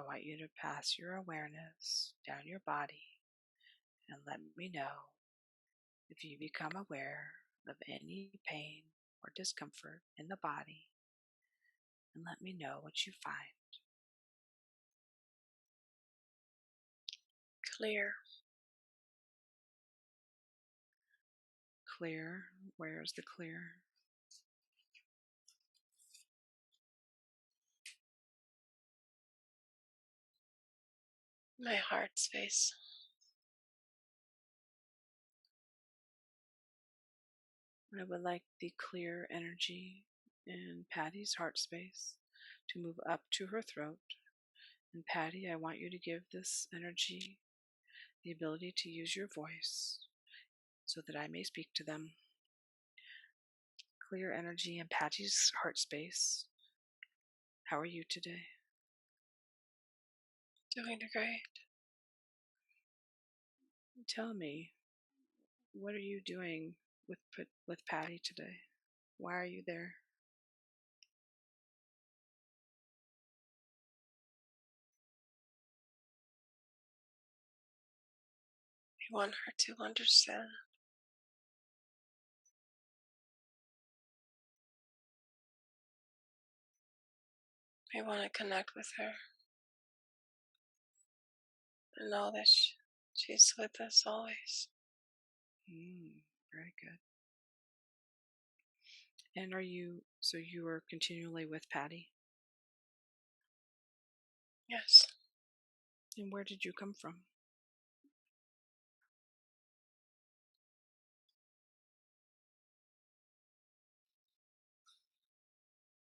I want you to pass your awareness down your body and let me know if you become aware of any pain or discomfort in the body, and let me know what you find. Clear. Clear. Where is the clear? My heart space. I would like the clear energy in Patty's heart space to move up to her throat. And Patty, I want you to give this energy the ability to use your voice so that I may speak to them. Clear energy in Patty's heart space. How are you today? Doing great. Tell me, what are you doing with Patty today? Why are you there? I want her to understand. I want to connect with her and know that she's with us always. Very good. And so you are continually with Patty? Yes. And where did you come from?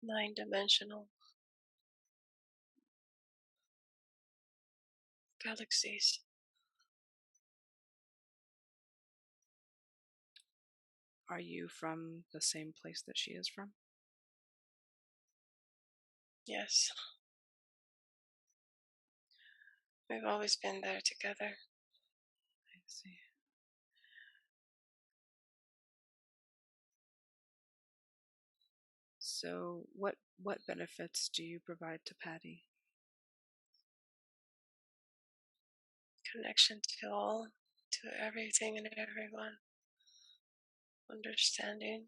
Nine-dimensional galaxies. Are you from the same place that she is from? Yes. We've always been there together. I see. So what benefits do you provide to Patty? Connection to all, to everything and everyone. Understanding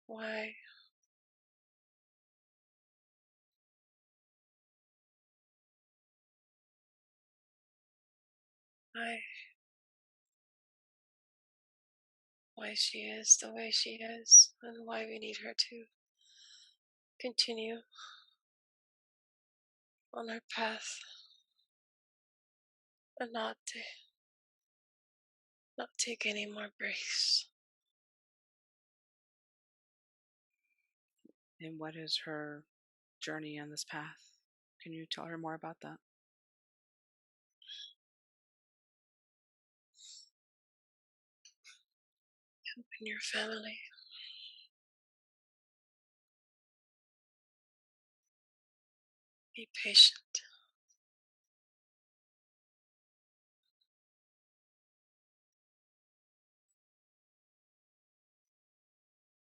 why she is the way she is, and why we need her to continue on her path and not take any more breaks. And what is her journey on this path? Can you tell her more about that? Helping your family. Be patient.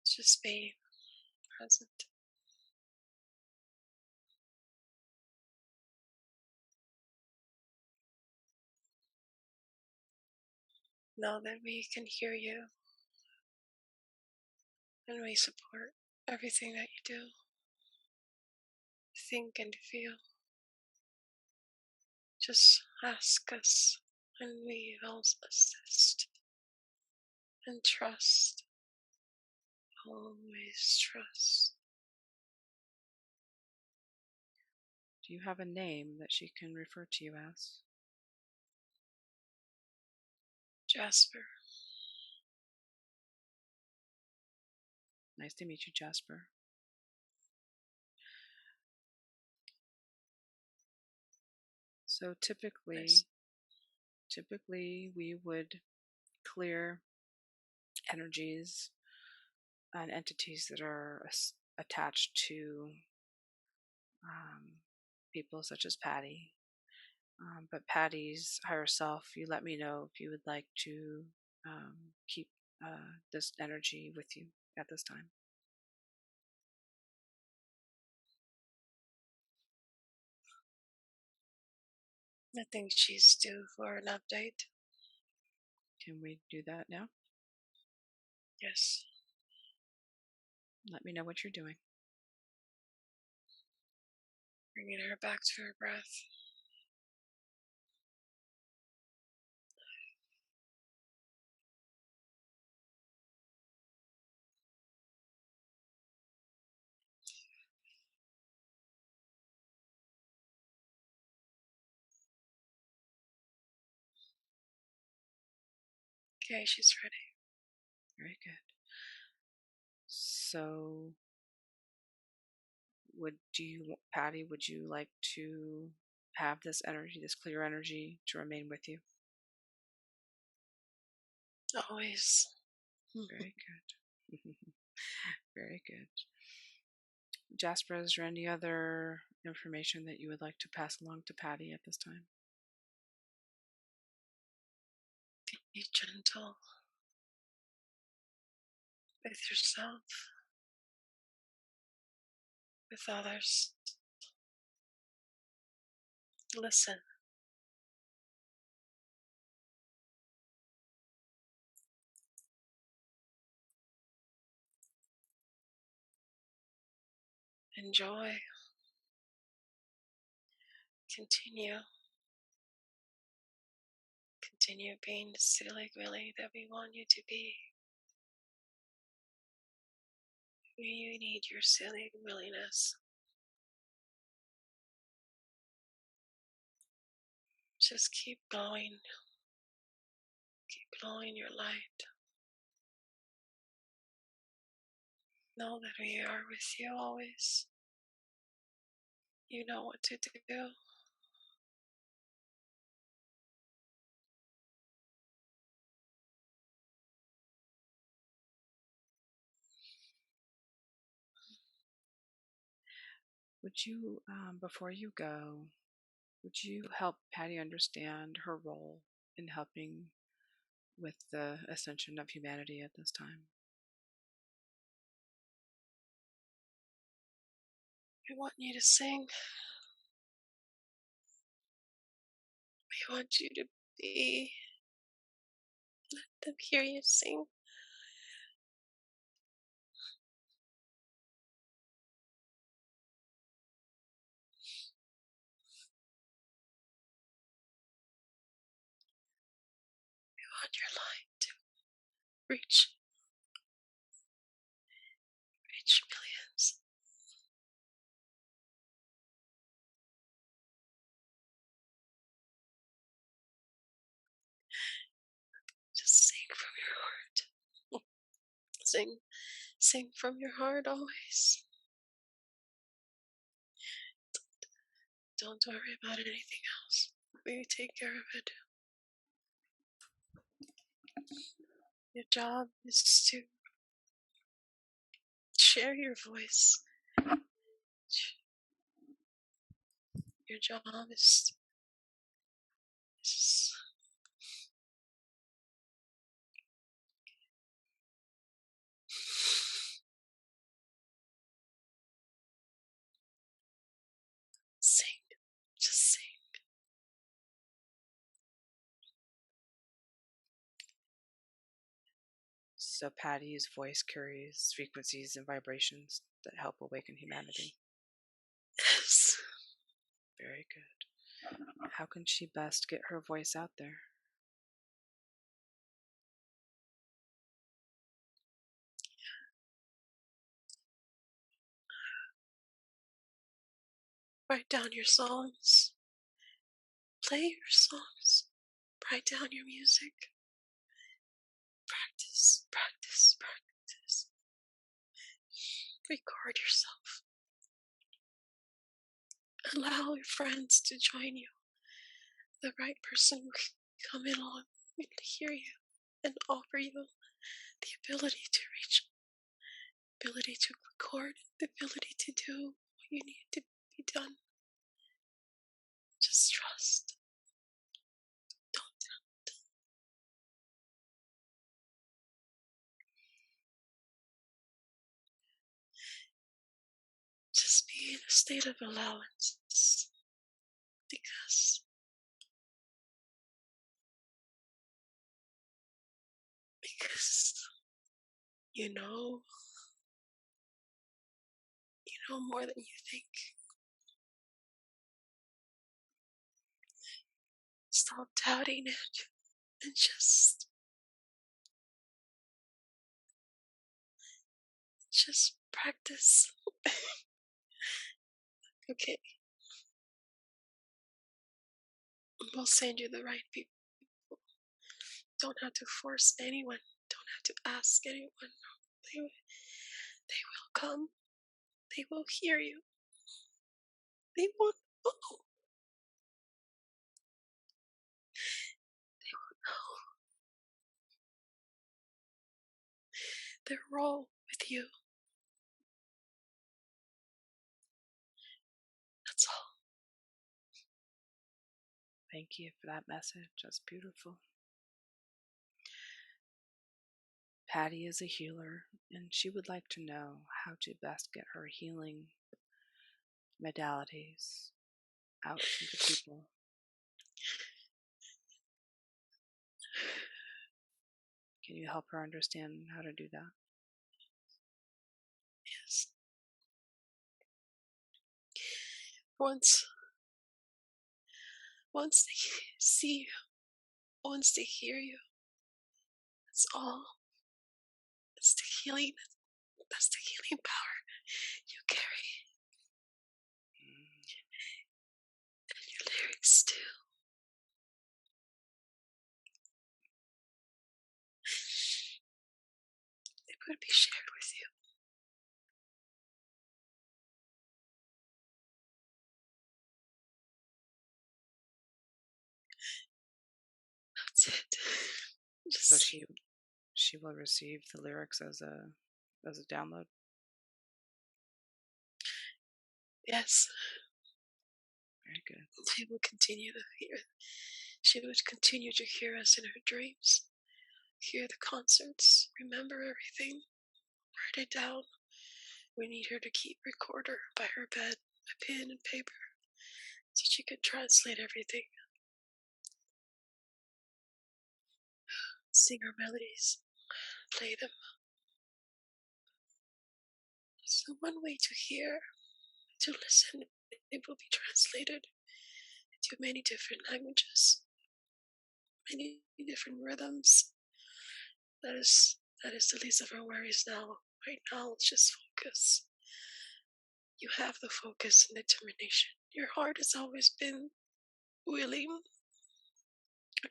Just be present. Know that we can hear you and we support everything that you do, think and feel. Just ask us and we will assist. And trust. Always trust. Do you have a name that she can refer to you as? Jasper. Nice to meet you, Jasper. So typically we would clear energies and entities that are attached to people such as Patty. But Patty's higher self, you let me know if you would like to keep this energy with you at this time. I think she's due for an update. Can we do that now? Yes. Let me know what you're doing. Bringing her back to her breath. Okay, she's ready. Very good. So, Patty, would you like to have this energy, this clear energy, to remain with you? Always. Very good. Very good. Jasper, is there any other information that you would like to pass along to Patty at this time? Be gentle with yourself, with others. Listen. Enjoy. Continue. Continue being the silly Willy that we want you to be. You need your silly williness. Just keep glowing. Keep glowing your light. Know that we are with you always. You know what to do. Would you, before you go, would you help Patty understand her role in helping with the ascension of humanity at this time? We want you to sing. We want you to be. Let them hear you sing. We want your light to reach millions. Just sing from your heart. Sing from your heart always. Don't worry about anything else. We take care of it. Your job is to share your voice. Your job is sing. Just sing. So Patty's voice carries frequencies and vibrations that help awaken humanity. Yes. Very good. How can she best get her voice out there? Write down your songs. Play your songs. Write down your music. Practice, practice, practice. Record yourself. Allow your friends to join you. The right person will come in along and hear you and offer you the ability to reach, the ability to record, the ability to do what you need to be done. Just trust. Don't doubt. Just be in a state of allowance, because Because you know more than you think. Stop doubting it and just practice. Okay, we'll send you the right people. Don't have to force anyone. Don't have to ask anyone. They will come. They will hear you. They won't know. They won't know. Their role with you. That's all. Thank you for that message. That's beautiful. Patty is a healer, and she would like to know how to best get her healing modalities out to the people. Can you help her understand how to do that? Yes. Once they see you, once they hear you, that's all. That's the healing. That's the healing power you carry. And your lyrics too. They would be shared with you. That's it. So she will receive the lyrics as a download. Yes. Very good. She will continue to hear. She would continue to hear us in her dreams. Hear the concerts. Remember everything. Write it down. We need her to keep recorder by her bed, a pen and paper, so she could translate everything. Sing her melodies. Play them. So one way to hear, to listen, it will be translated into many different languages, many different rhythms. That is the least of our worries now. Right now, let's just focus. You have the focus and determination. Your heart has always been willing.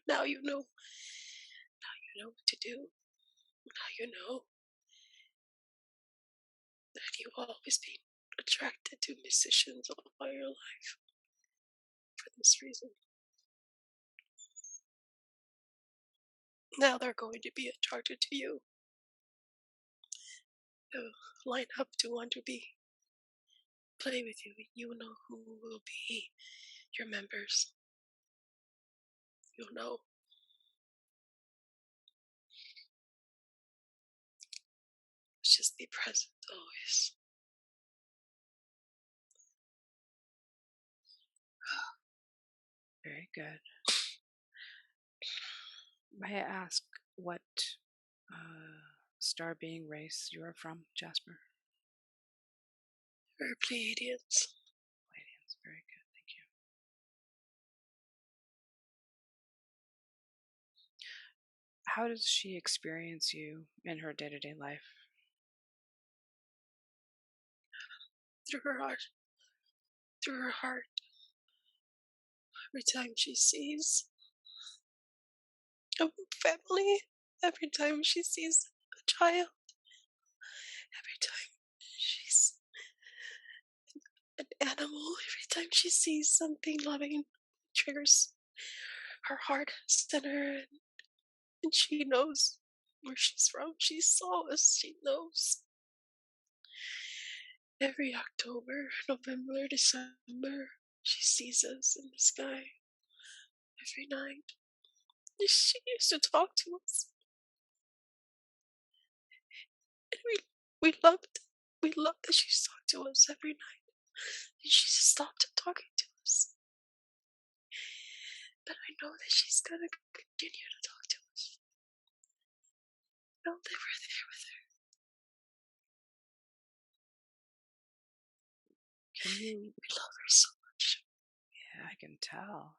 Now you know. Now you know what to do. Now you know that you've always been attracted to musicians all your life for this reason. Now they're going to be attracted to you. They'll line up to want to play with you. You know who will be your members. You'll know. Just be present always. Very good. May I ask what star being race you are from, Jasper? We're Pleiadians. Pleiadians. Very good. Thank you. How does she experience you in her day-to-day life? Through her heart. Through her heart. Every time she sees a family, every time she sees a child, every time she's an animal, every time she sees something loving, triggers her heart center, and she knows where she's from. She saw us, she knows. Every October, November, December, she sees us in the sky every night. She used to talk to us. And we loved that she talked to us every night. And she just stopped talking to us. But I know that she's gonna continue to talk to us. Well, they were there with her. Can you? We love her so much. Yeah, I can tell.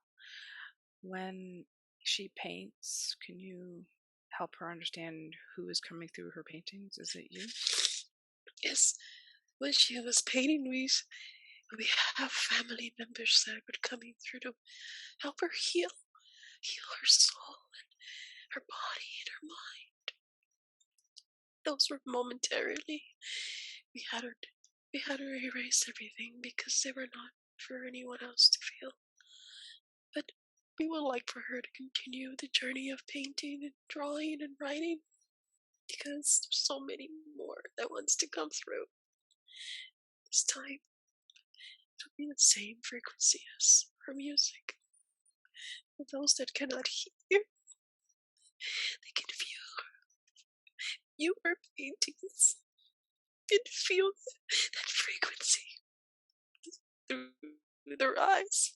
When she paints, can you help her understand who is coming through her paintings? Is it you? Yes, when she was painting, we have family members that were coming through to help her heal her soul and her body and her mind. Those were momentarily. We had her erase everything because they were not for anyone else to feel. But we would like for her to continue the journey of painting and drawing and writing because there's so many more that wants to come through. This time it'll be the same frequency as her music. For those that cannot hear, they can view her paintings and feel that frequency through their eyes.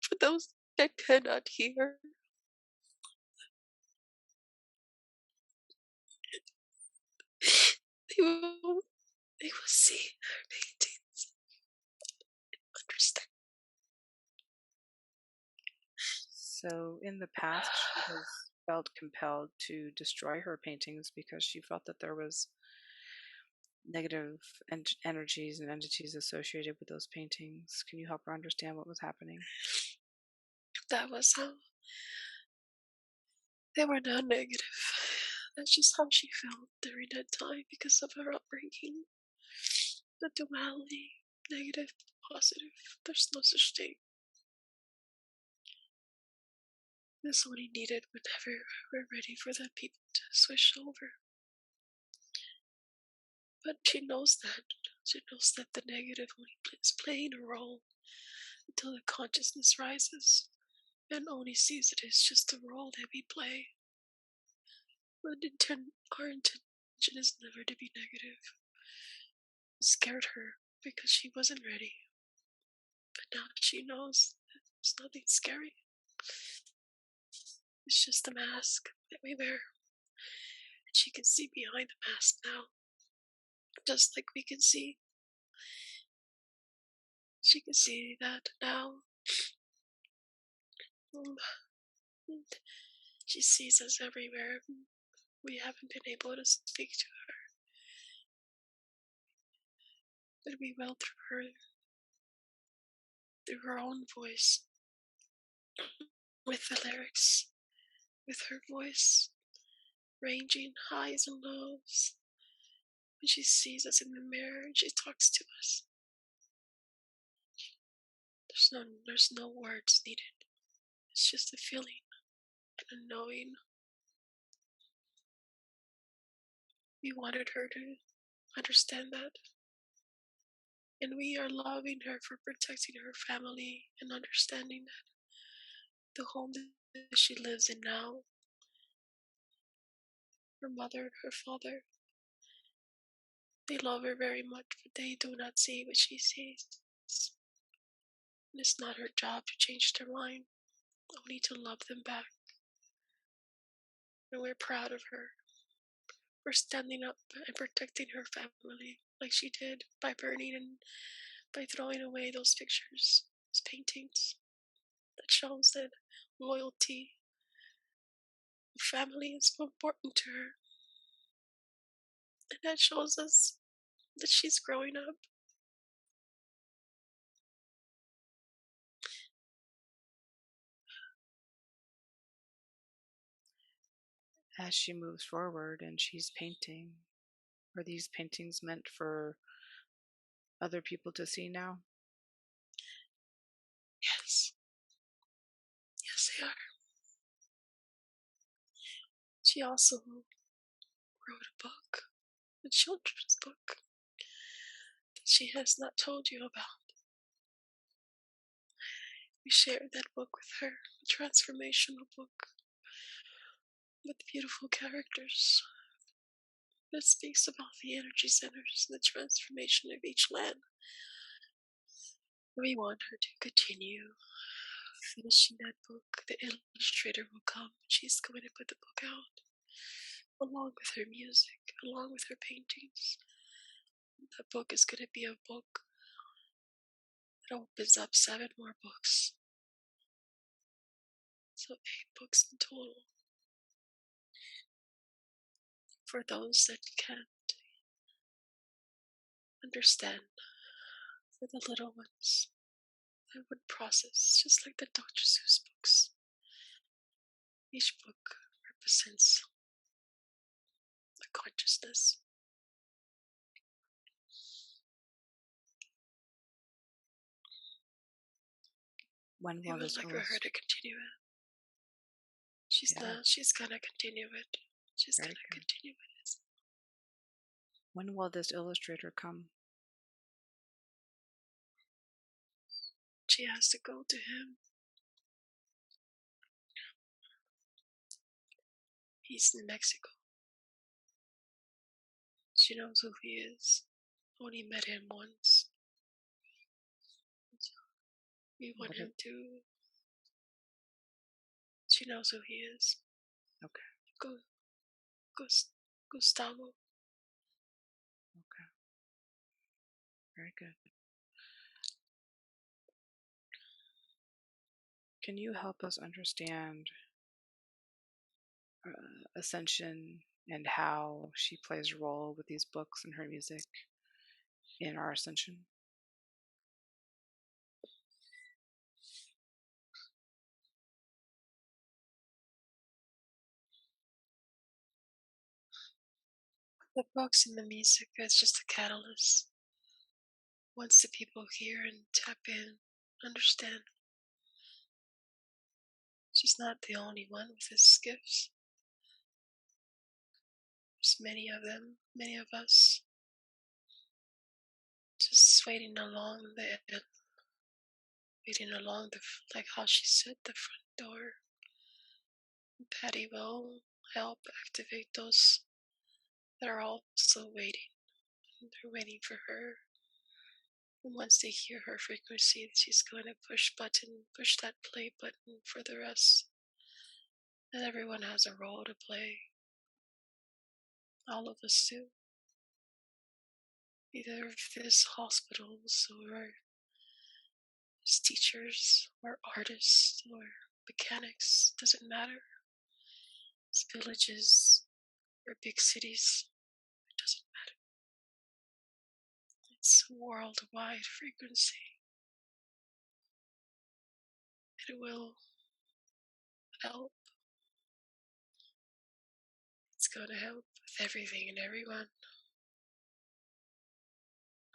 For those that cannot hear, they will see her paintings and understand. So, in the past, she has felt compelled to destroy her paintings because she felt that there was negative energies and entities associated with those paintings. Can you help her understand what was happening? That was how they were not negative. That's just how she felt during that time because of her upbringing. The duality, negative, positive, there's no such thing. That's what he needed whenever we're ready for that people to switch over. But she knows that. She knows that the negative only is playing a role until the consciousness rises and only sees it as just a role that we play. But our intention is never to be negative. It scared her because she wasn't ready. But now she knows that there's nothing scary. It's just a mask that we wear. And she can see behind the mask now. Just like we can see. She can see that now. She sees us everywhere. We haven't been able to speak to her. But we will through her own voice. With the lyrics. With her voice. Ranging highs and lows. When she sees us in the mirror and she talks to us. There's no words needed. It's just a feeling and a knowing. We wanted her to understand that. And we are loving her for protecting her family and understanding that the home that she lives in now, her mother, her father, they love her very much, but they do not see what she sees. And it's not her job to change their mind, only to love them back. And we're proud of her for standing up and protecting her family like she did by burning and by throwing away those pictures, those paintings. That shows that loyalty, family is so important to her. And that shows us that she's growing up. As she moves forward and she's painting, are these paintings meant for other people to see now? Yes. Yes, they are. She also wrote a book, a children's book, that she has not told you about. We shared that book with her, a transformational book with beautiful characters that speaks about the energy centers and the transformation of each land. We want her to continue finishing that book. The illustrator will come. She's going to put the book out. along with her music, along with her paintings. The book is going to be a book that opens up 7 more books. So 8 books in total. For those that can't understand, for the little ones that would process, just like the Dr. Seuss books. Each book represents a consciousness. When I will would this like for her to continue it. She's gonna continue it. She's gonna continue it. When will this illustrator come? She has to go to him. He's in Mexico. She knows who he is. Only met him once. So we want him to. She knows who he is. Okay. Gustavo. Okay. Very good. Can you help us understand Ascension and how she plays a role with these books and her music in our Ascension? The books and the music is just a catalyst. Once the people hear and tap in, understand. She's not the only one with his gifts. There's many of them, many of us, just waiting along like how she said, the front door. Patty will help activate those that are also waiting. They're waiting for her. And once they hear her frequency, she's going to push that play button for the rest. And everyone has a role to play. All of us do. Either if there's hospitals or as teachers or artists or mechanics, doesn't matter. It's villages or big cities, it doesn't matter. It's a worldwide frequency. It will help. It's going to help with everything and everyone.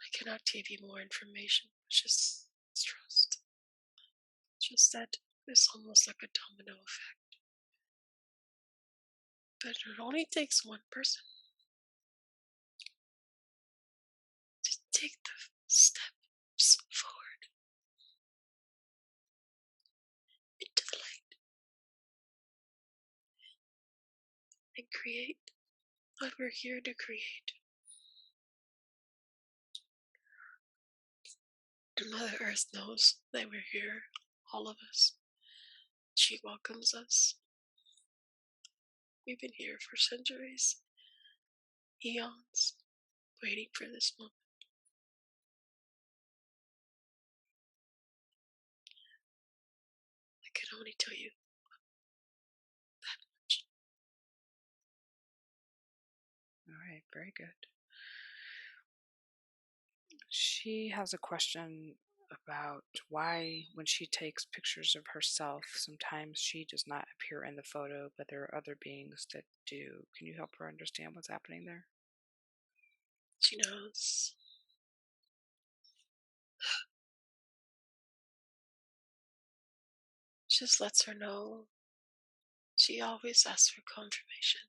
I cannot give you more information, just trust. Just that it's almost like a domino effect. But it only takes one person to take the steps forward into the light and create what we're here to create. And Mother Earth knows that we're here, all of us. She welcomes us. We've been here for centuries, eons, waiting for this moment. I can only tell you that much. All right, very good. She has a question about why, when she takes pictures of herself, sometimes she does not appear in the photo, but there are other beings that do. Can you help her understand what's happening there? She knows. Just lets her know. She always asks for confirmation.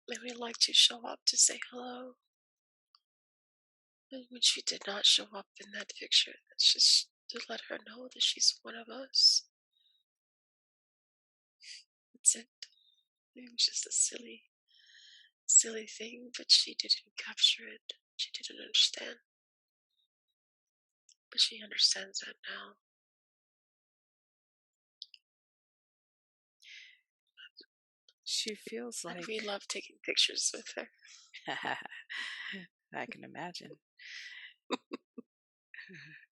And we like to show up to say hello. And when she did not show up in that picture, that's just to let her know that she's one of us. That's it. It was just a silly thing, but she didn't capture it. She didn't understand. But she understands that now. She feels like... And we love taking pictures with her. I can imagine.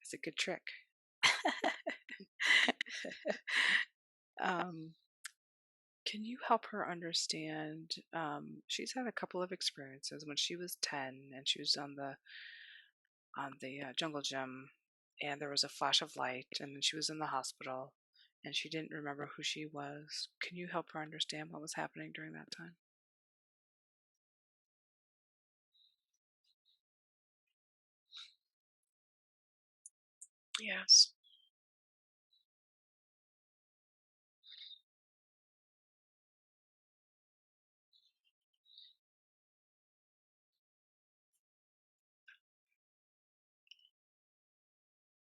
It's a good trick. Can you help her understand? She's had a couple of experiences when she was 10 and she was on the jungle gym, and there was a flash of light, and then she was in the hospital and she didn't remember who she was. Can you help her understand what was happening during that time? Yes.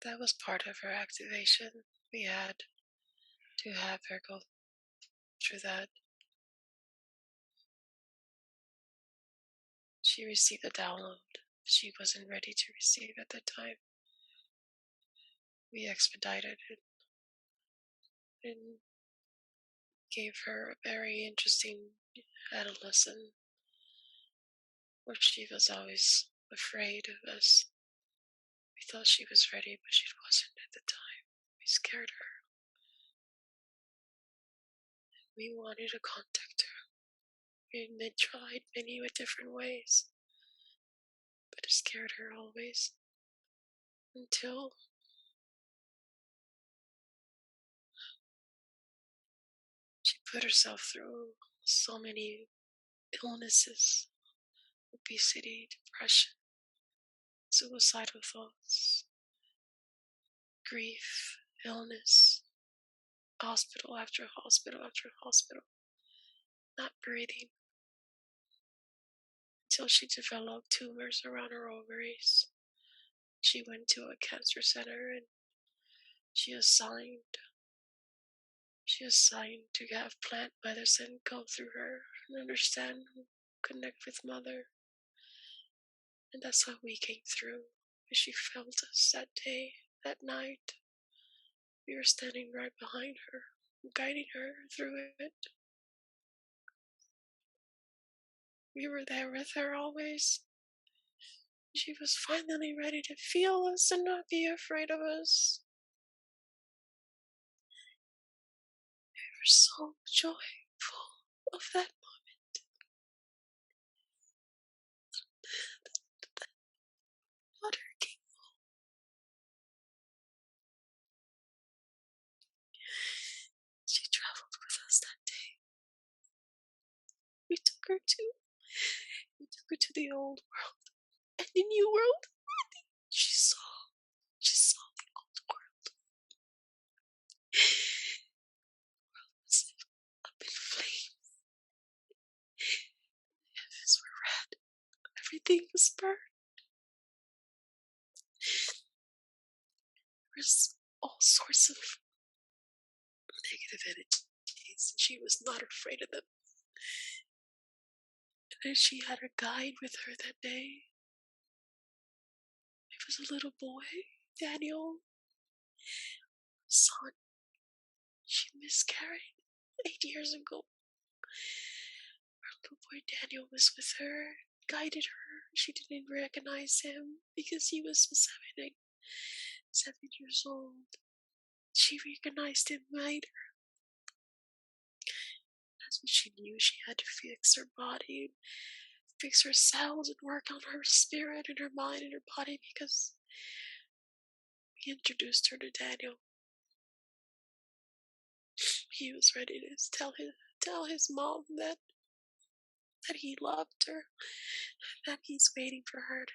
That was part of her activation. We had to have her go through that. She received a download she wasn't ready to receive at that time. We expedited it and gave her a very interesting adolescent where she was always afraid of us. We thought she was ready, but she wasn't at the time. We scared her. We wanted to contact her. We tried many different ways, but it scared her always. Until she put herself through so many illnesses, obesity, depression, suicidal thoughts, grief, illness, hospital after hospital after hospital, not breathing, until she developed tumors around her ovaries. She went to a cancer center and she assigned to have plant medicine go through her and understand, connect with mother. And that's how we came through. She felt us that day, that night. We were standing right behind her, guiding her through it. We were there with her always. She was finally ready to feel us and not be afraid of us. We were so joyful of that moment. That water came. She traveled with us that day. We took her to the old world and the new world. She saw the old world. The world was up in flames. The heavens were red. Everything was burned. There was all sorts of negative energies, and she was not afraid of them. And then she had her guide with her that day. It was a little boy, Daniel, son. She miscarried 8 years ago. Her little boy Daniel was with her, guided her. She didn't recognize him because he was 7 years old. She recognized him later. That's when she knew she had to fix her body, fix her cells, and work on her spirit and her mind and her body, because we introduced her to Daniel. He was ready to tell his mom that he loved her, that he's waiting for her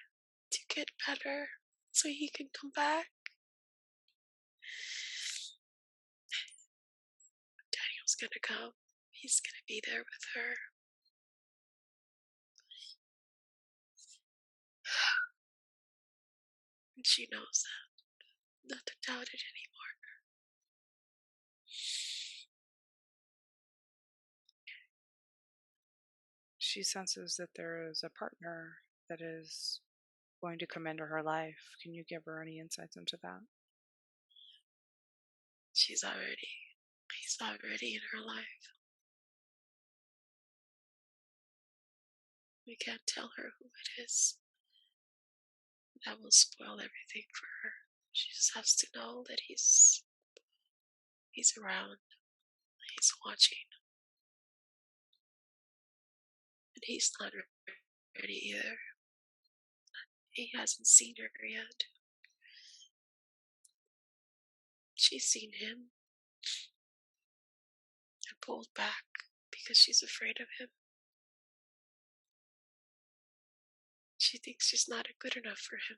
to get better so he can come back. Daniel's gonna come. He's gonna be there with her. And she knows that. Not to doubt it anymore. She senses that there is a partner that is going to come into her life. Can you give her any insights into that? He's already in her life. We can't tell her who it is. That will spoil everything for her. She just has to know that he's around, he's watching, and he's not ready either. He hasn't seen her yet. She's seen him and pulled back because she's afraid of him. She thinks she's not good enough for him.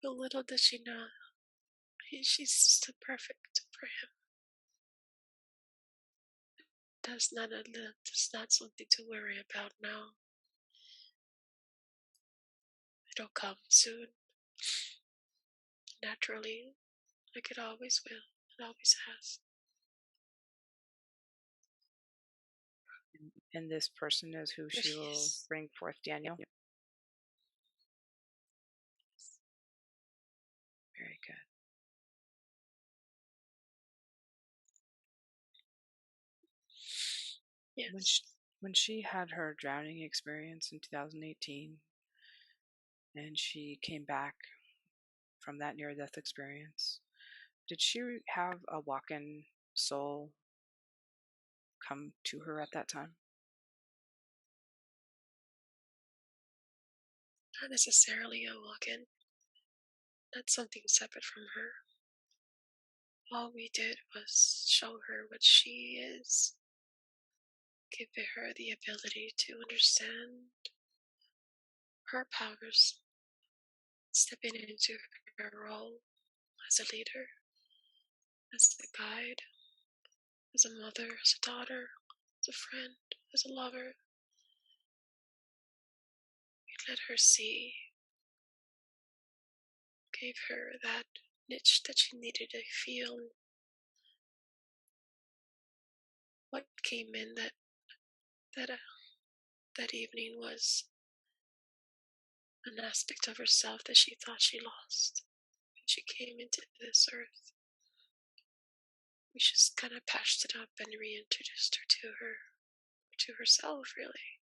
But little does she know, she's still perfect for him. That's not something to worry about now. It'll come soon, naturally, like it always will. It always has. And this person is who she will bring forth, Daniel. Very good. Yes. When she had her drowning experience in 2018, and she came back from that near-death experience, did she have a walk-in soul come to her at that time? Not necessarily a walk-in. That's something separate from her. All we did was show her what she is, give her the ability to understand her powers, stepping into her role as a leader, as a guide, as a mother, as a daughter, as a friend, as a lover. We let her see, gave her that niche that she needed to feel. What came in that evening was an aspect of herself that she thought she lost when she came into this earth. We just kind of patched it up and reintroduced her to herself, really,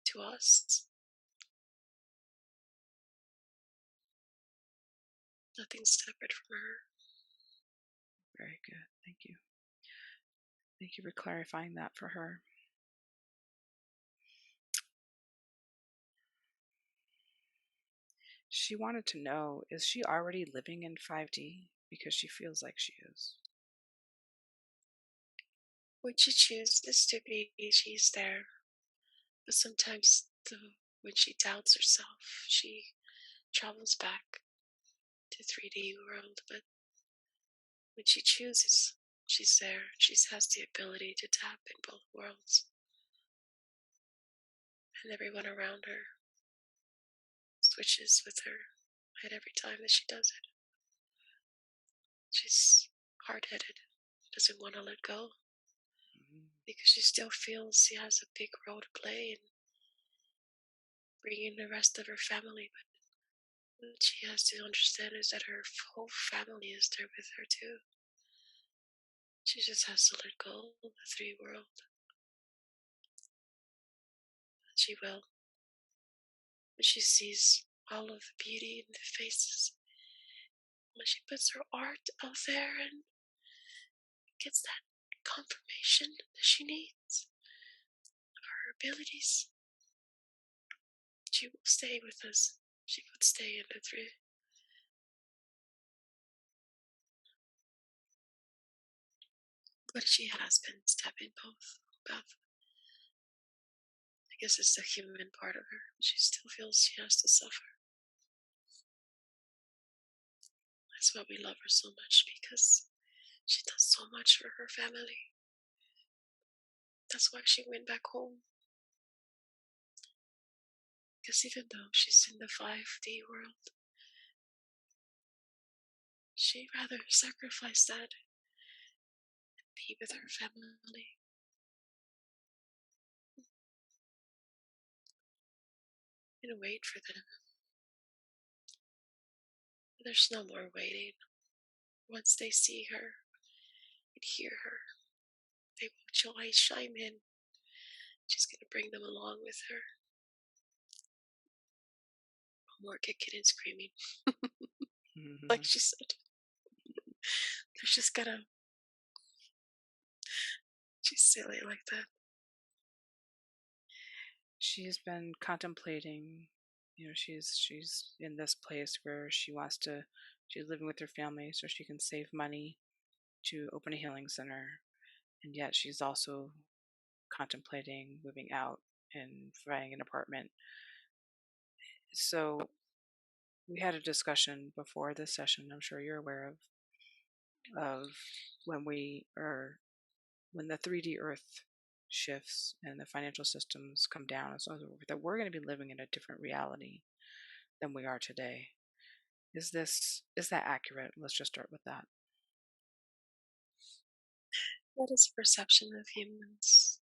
to us. Nothing separate from her. Very good. Thank you. Thank you for clarifying that for her. She wanted to know, is she already living in 5D? Because she feels like she is. When she chooses to be, she's there. But sometimes, when she doubts herself, she travels back to 3D world. But when she chooses, she's there. She has the ability to tap in both worlds. And everyone around her switches with her at every time that she does it. She's hard-headed, doesn't want to let go, because she still feels she has a big role to play in bringing the rest of her family. But what she has to understand is that her whole family is there with her too. She just has to let go of the 3 world. She will. When she sees all of the beauty in the faces, when she puts her art out there and gets that confirmation that she needs of her abilities, she will stay with us. She could stay in the 3. But she has been stepping both. I guess it's the human part of her. She still feels she has to suffer. That's why we love her so much, because she does so much for her family. That's why she went back home. Because even though she's in the 5D world, she'd rather sacrifice that and be with her family. And wait for them. There's no more waiting. Once they see her and hear her, they will chime in. She's going to bring them along with her. No more kicking and screaming, like she said. They're just going to, she's silly like that. She's been contemplating, she's in this place where she's living with her family so she can save money to open a healing center. And yet she's also contemplating moving out and buying an apartment. So we had a discussion before this session, I'm sure you're aware of when the 3D Earth shifts and the financial systems come down, so that we're going to be living in a different reality than we are today. Is that accurate? Let's just start with that. That is a perception of humans.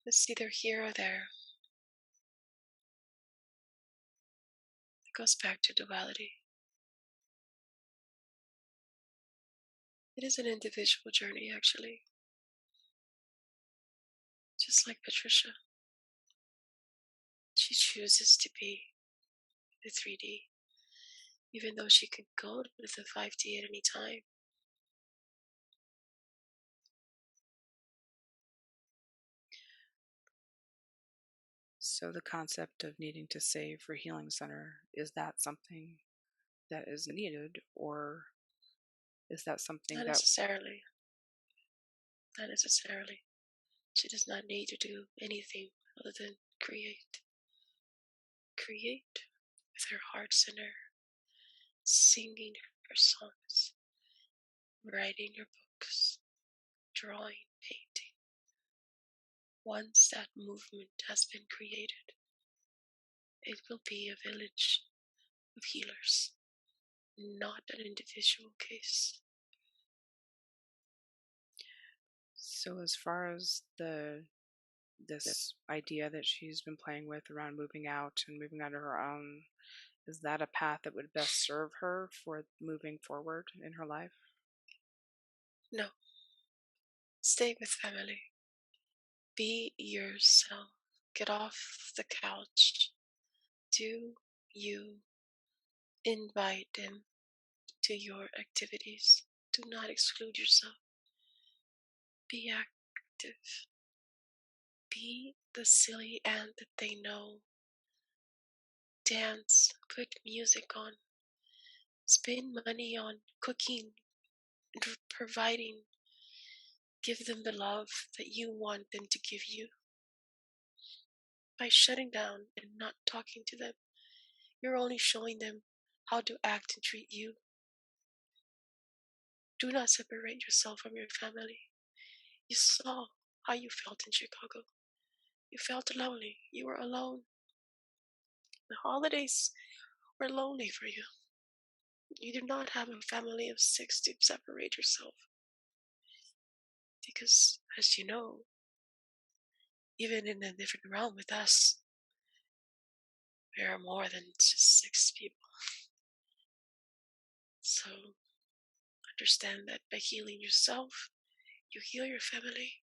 It's either here or there. It goes back to duality. It is an individual journey, actually. Just like Patricia. She chooses to be the 3D, even though she could go to the 5D at any time. So the concept of needing to save for healing center, is that something that is needed, or is that something Not necessarily. Not necessarily. She does not need to do anything other than create. Create with her heart center, singing her songs, writing her books, drawing, painting. Once that movement has been created, it will be a village of healers, not an individual case. So as far as this idea that she's been playing with around moving out and moving out of her own, is that a path that would best serve her for moving forward in her life? No. Stay with family. Be yourself. Get off the couch. Do you. Invite them to your activities. Do not exclude yourself. Be active. Be the silly ant that they know. Dance. Put music on. Spend money on cooking and providing. Give them the love that you want them to give you. By shutting down and not talking to them, you're only showing them how to act and treat you. Do not separate yourself from your family. You saw how you felt in Chicago. You felt lonely. You were alone. The holidays were lonely for you. You do not have a family of 6 to separate yourself. Because, as you know, even in a different realm with us, there are more than just 6 people. So, understand that by healing yourself, you heal your family.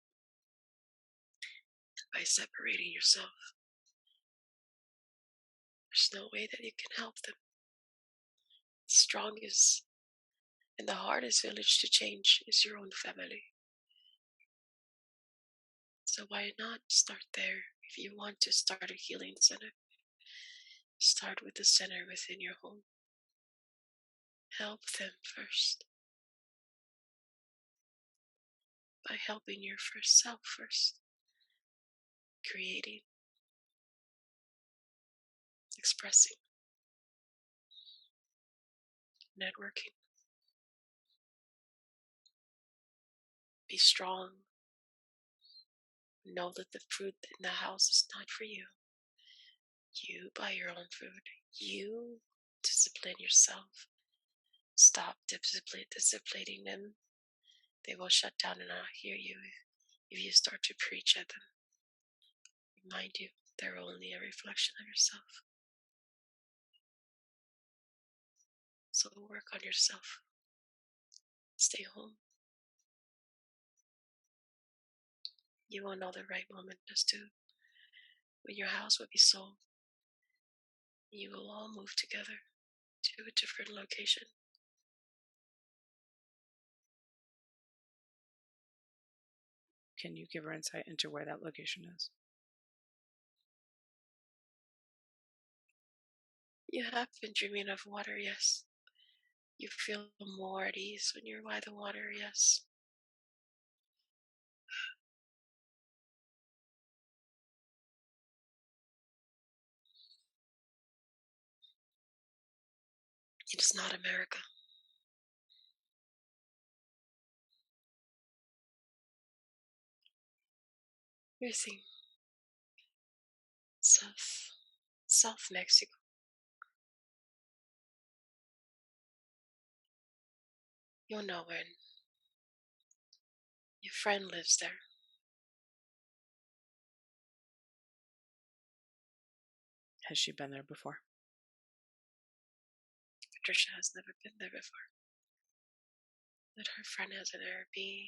And by separating yourself, there's no way that you can help them. The strongest and the hardest village to change is your own family. So why not start there? If you want to start a healing center, start with the center within your home. Help them first. By helping your first self first. Creating. Expressing. Networking. Be strong. Know that the fruit in the house is not for you. You buy your own food. You discipline yourself. Stop disciplining them. They will shut down and not hear you if you start to preach at them. Remind you, they're only a reflection of yourself. So work on yourself. Stay home. You will know the right moment as to when your house will be sold. You will all move together to a different location. Can you give her insight into where that location is? You have been dreaming of water, yes. You feel more at ease when you're by the water, yes. It is not America. You're seeing South Mexico. You'll know when your friend lives there. Has she been there before? Patricia has never been there before. But her friend has an Airbnb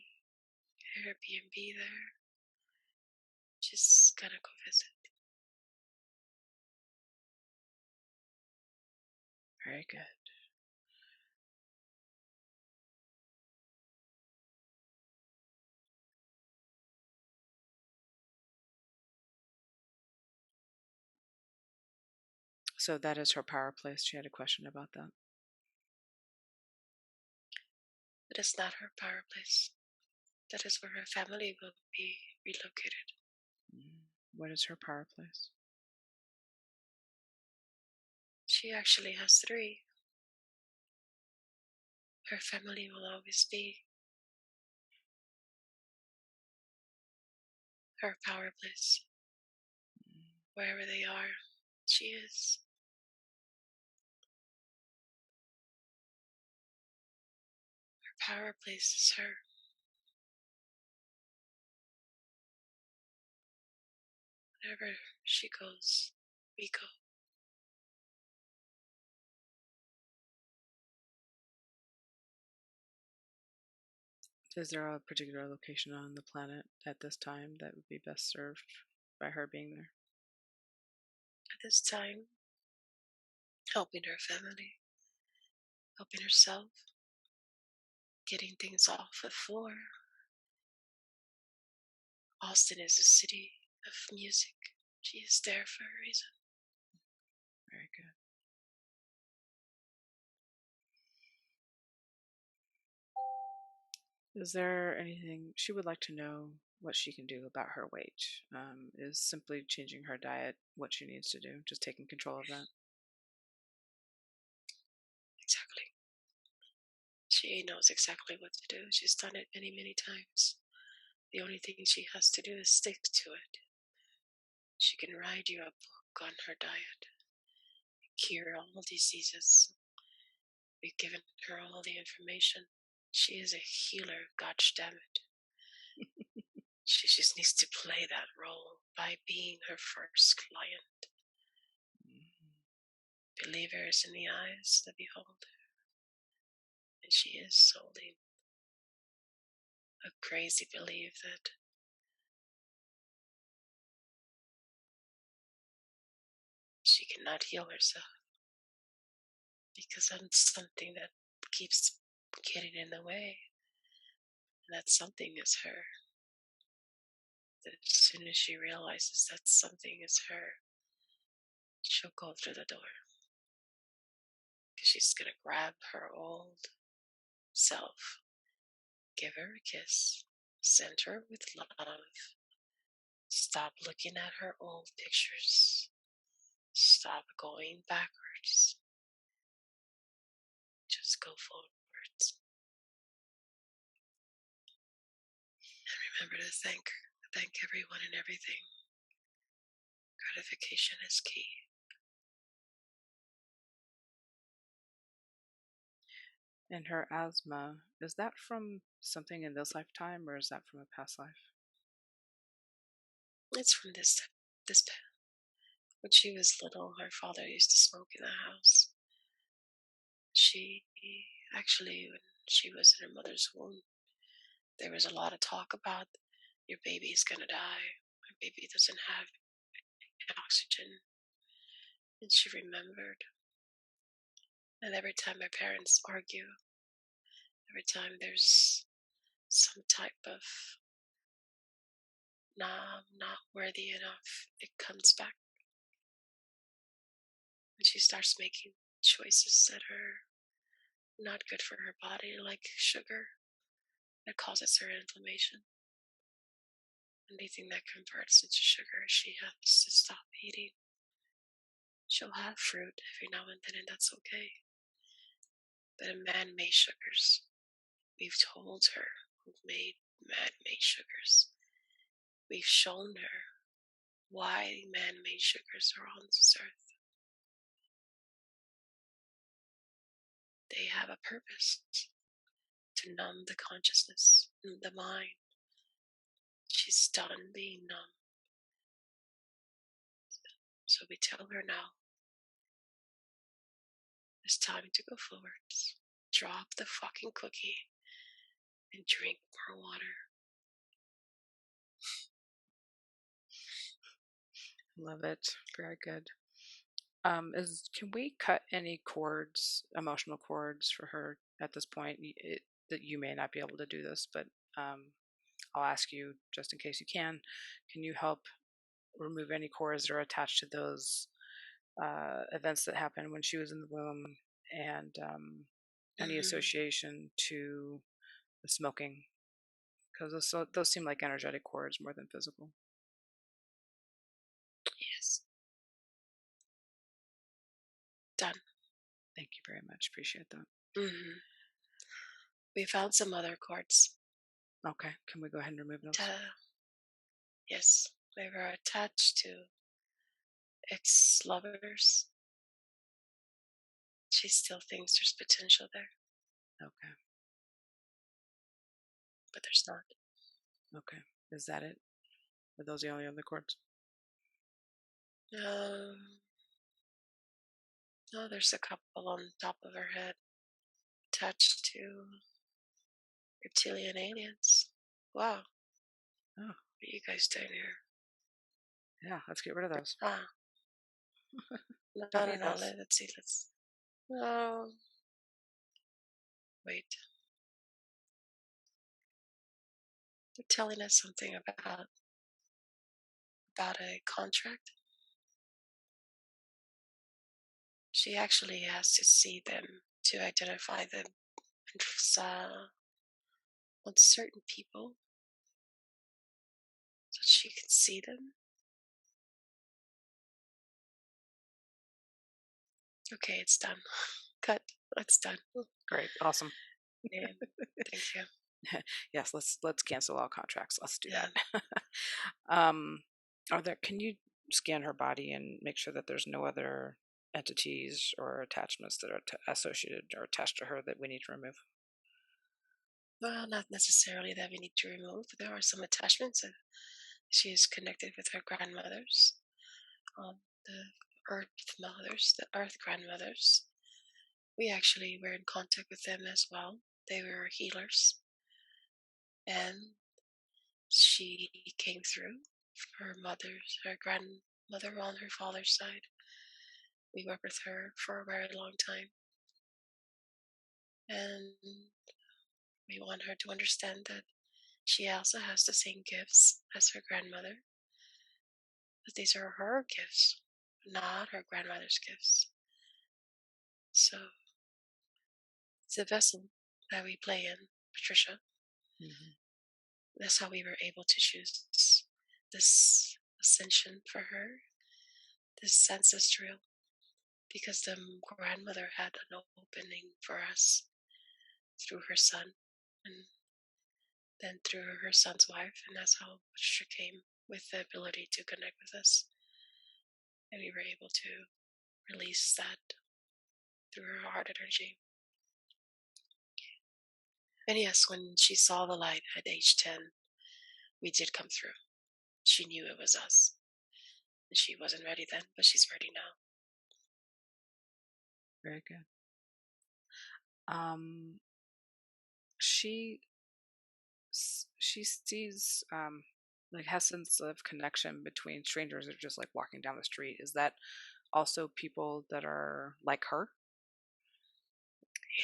there. She's gonna go visit. Very good. So that is her power place. She had a question about that. It is not her power place. That is where her family will be relocated. What is her power place? She actually has 3. Her family will always be her power place. Wherever they are, she is. Her power place is her. Wherever she goes, we go. Is there a particular location on the planet at this time that would be best served by her being there? At this time, helping her family, helping herself, getting things off the floor. Austin is a city of music. She is there for a reason. Very good. Is there anything she would like to know what she can do about her weight? Is simply changing her diet what she needs to do? Just taking control of that? Exactly. She knows exactly what to do. She's done it many, many times. The only thing she has to do is stick to it. She can write you a book on her diet, cure all diseases. We've given her all the information. She is a healer, gosh damn it. She just needs to play that role by being her first client. Believers in the eyes that behold her. And she is holding a crazy belief that she cannot heal herself because that's something that keeps getting in the way. And that something is her. That as soon as she realizes that something is her, she'll go through the door. Because she's going to grab her old self, give her a kiss, send her with love, stop looking at her old pictures, stop going backwards, just go forwards. And remember to thank everyone and everything. Gratification is key. And her asthma, is that from something in this lifetime or is that from a past life? It's from this. When she was little, her father used to smoke in the house. she actually, when she was in her mother's womb, there was a lot of talk about your baby's gonna die. My baby doesn't have oxygen. And she remembered. And every time my parents argue, every time there's some type of, nah, I'm not worthy enough, it comes back. And she starts making choices that are not good for her body, like sugar, that causes her inflammation. Anything that converts into sugar, she has to stop eating. She'll have fruit every now and then, and that's okay. But man-made sugars, we've told her who made man-made sugars. We've shown her why man-made sugars are on this earth. They have a purpose, to numb the consciousness, the mind. She's done being numb. So we tell her now, it's time to go forward. Drop the fucking cookie and drink more water. Love it. Very good. Can we cut any cords, emotional cords for her at this point? That you may not be able to do this, but I'll ask you just in case you can. Can you help remove any cords that are attached to those events that happened when she was in the womb, and any association to the smoking? Because those seem like energetic cords more than physical. Yes. Done. Thank you very much. Appreciate that. We found some other cords. Okay. Can we go ahead and remove those? Yes. They were attached to ex-lovers. She still thinks there's potential there. Okay. But there's not. Okay. Is that it? Are those the only other cords? No, there's a couple on top of her head attached to reptilian aliens. Wow. Oh. What are you guys doing here? Yeah, let's get rid of those. No. Let's see. No. Wait. They're telling us something about a contract. She actually has to see them to identify them on certain people, so she can see them. Okay, it's done. Cut. It's done. Great. Awesome. Yeah, thank you. Yes, let's cancel all contracts. Let's do that. Can you scan her body and make sure that there's no other entities or attachments that are associated or attached to her that we need to remove? Well, not necessarily that we need to remove. There are some attachments. She is connected with her grandmothers, the earth grandmothers. We actually were in contact with them as well. They were healers. And she came through. Her grandmother on her father's side. We worked with her for a very long time. And we want her to understand that she also has the same gifts as her grandmother. But these are her gifts, not her grandmother's gifts. So it's a vessel that we play in, Patricia. That's how we were able to choose this ascension for her, this ancestral, because the grandmother had an opening for us through her son, and then through her son's wife, and that's how Patricia came with the ability to connect with us. And we were able to release that through her heart energy. And yes, when she saw the light at age 10, we did come through. She knew it was us. And she wasn't ready then, but she's ready now. Very good. Um, she she sees like has sense of connection between strangers that are just like walking down the street. Is that also people that are like her?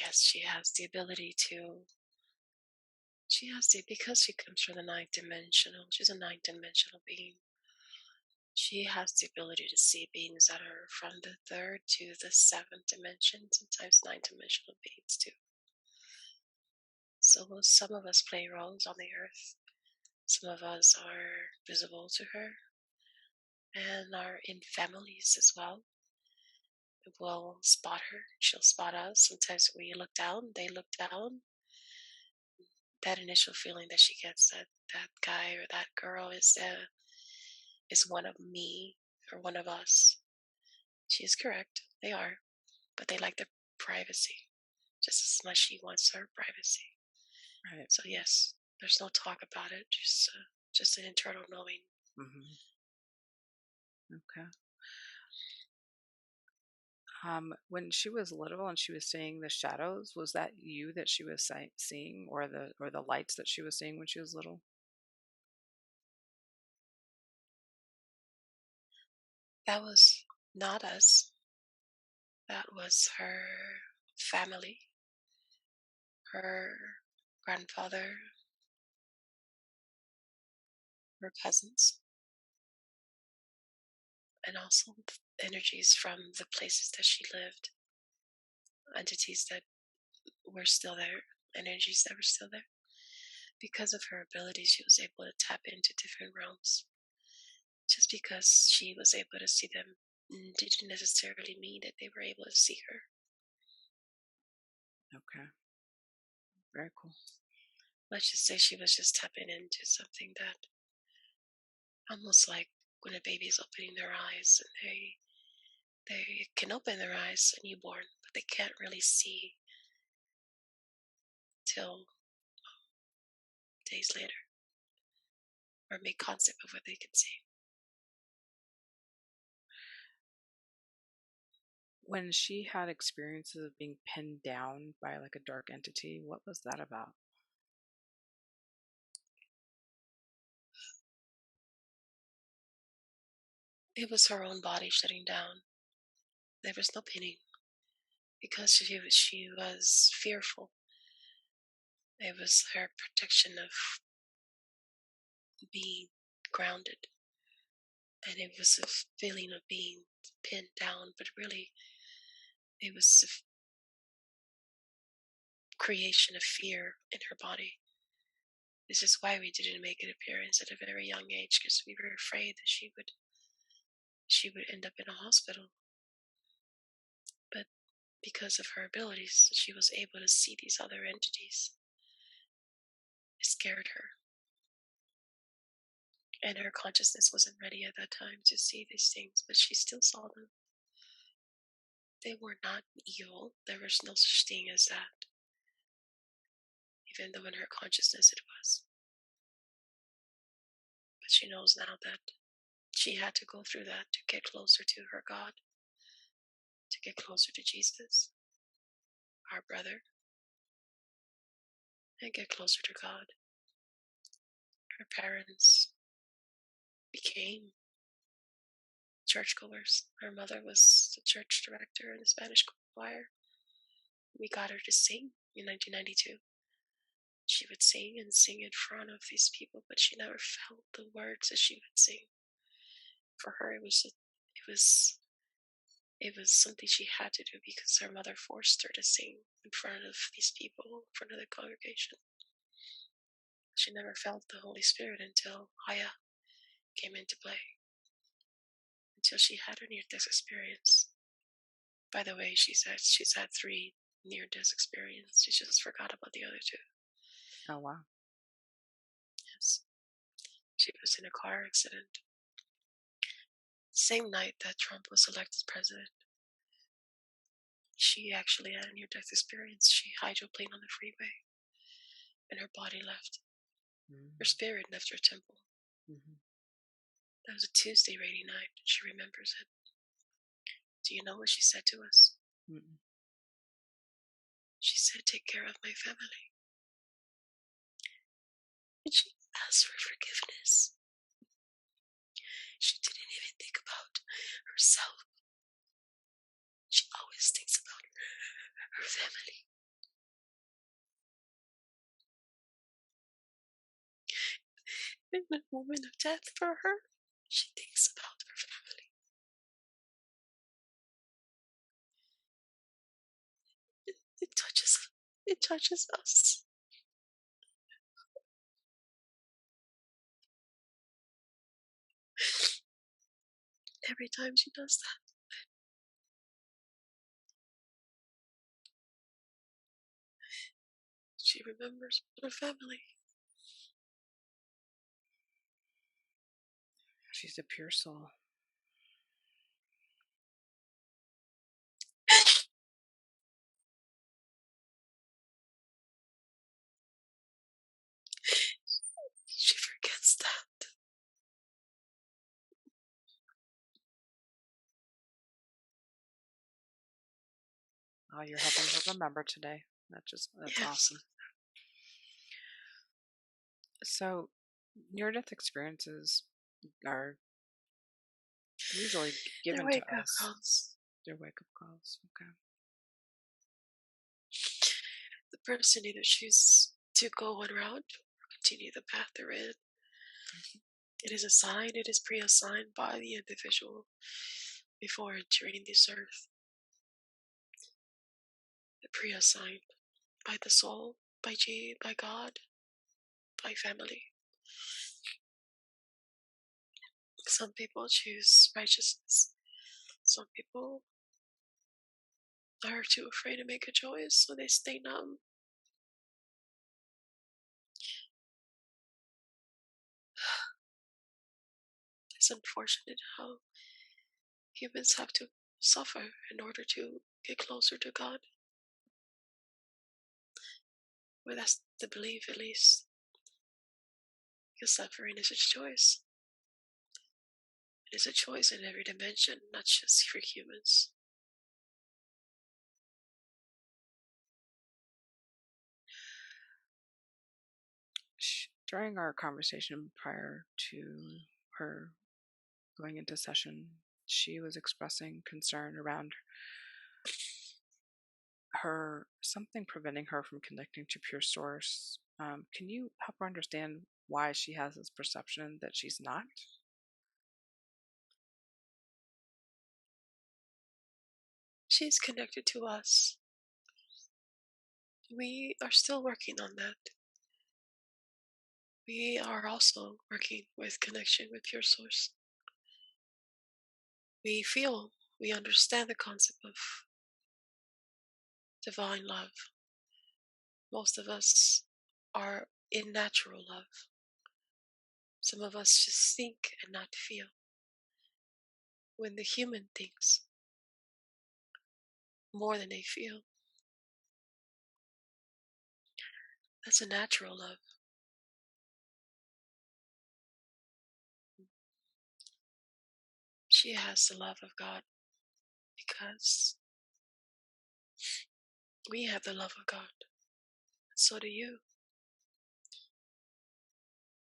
Yes, she has the ability to. She has the because she comes from the ninth dimensional. She's a ninth dimensional being. She has the ability to see beings that are from the third to the seventh dimension, sometimes ninth dimensional beings too. So some of us play roles on the earth. Some of us are visible to her and are in families as well. We'll spot her. She'll spot us. Sometimes we look down, they look down. That initial feeling that she gets that that guy or that girl is one of me or one of us. She is correct. They are, but they like their privacy just as much. She wants her privacy. Right. So yes, there's no talk about it. Just an internal knowing. Hmm. Okay. When she was little and she was seeing the shadows, was that you that she was seeing, or the lights that she was seeing when she was little? That was not us. That was her family, her grandfather, her cousins, and also energies from the places that she lived, entities that were still there, energies that were still there. Because of her ability, she was able to tap into different realms. Just because she was able to see them didn't necessarily mean that they were able to see her. Okay. Very cool. Let's just say she was just tapping into something that almost like when a baby is opening their eyes and they can open their eyes a newborn, but they can't really see till days later or make concept of what they can see. When she had experiences of being pinned down by like a dark entity, what was that about? It was her own body shutting down. There was no pinning because she was fearful. It was her protection of being grounded, and it was a feeling of being pinned down, but really it was a creation of fear in her body. This is why we didn't make an appearance at a very young age, because we were afraid that she would end up in a hospital. But because of her abilities, she was able to see these other entities. It scared her. And her consciousness wasn't ready at that time to see these things, but she still saw them. They were not evil. There was no such thing as that, even though in her consciousness it was. But she knows now that she had to go through that to get closer to her God, to get closer to Jesus, our brother, and get closer to God. Her parents became churchgoers. Her mother was the church director in the Spanish choir. We got her to sing in 1992. She would sing and sing in front of these people, but she never felt the words that she would sing. For her, it was something she had to do because her mother forced her to sing in front of these people, in front of the congregation. She never felt the Holy Spirit until Aya came into play, until she had her near-death experience. By the way, she's had 3 near-death experiences. She just forgot about the other 2. Oh, wow. Yes, she was in a car accident. Same night that Trump was elected president, she actually had a near-death experience. She hydroplaned on the freeway, and her body left. Her spirit left her temple. Mm-hmm. That was a Tuesday rainy night. She remembers it. Do you know what she said to us? Mm-mm. She said, take care of my family. And she asked for forgiveness. She didn't even think about herself. She always thinks about her family. In the moment of death for her, she thinks about her family. It touches us. Every time she does that. She remembers her family. She's a pure soul. She forgets that. Oh, you're helping her remember today. That's Yes. awesome. So, near-death experiences are usually given to us. Calls. They're wake-up calls. Okay. The person either chooses to go one route or continue the path they're in. It is assigned, it is pre-assigned by the individual before entering this earth. The pre-assigned by the soul, by God, by family. Some people choose righteousness. Some people are too afraid to make a choice, so they stay numb. It's unfortunate how humans have to suffer in order to get closer to God. Well, that's the belief, at least. Because suffering is a choice. It is a choice in every dimension, not just for humans. During our conversation prior to her going into session, she was expressing concern around her, something preventing her from connecting to pure source. Can you help her understand why she has this perception that she's not? She's connected to us. We are still working on that. We are also working with connection with pure source. We feel, we understand the concept of divine love. Most of us are in natural love. Some of us just think and not feel. When the human thinks more than they feel, that's a natural love. She has the love of God because we have the love of God. So do you.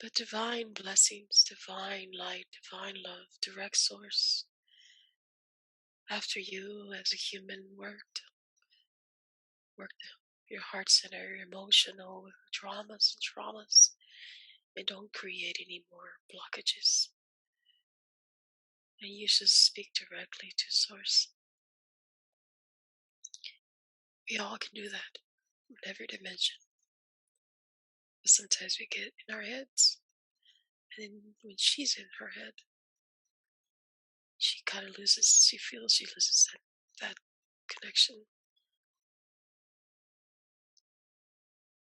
But divine blessings, divine light, divine love, direct source, after you as a human worked your heart center, your emotional traumas, and don't create any more blockages. And you just speak directly to source. We all can do that in every dimension. But sometimes we get in our heads. And then when she's in her head, she feels she loses that connection.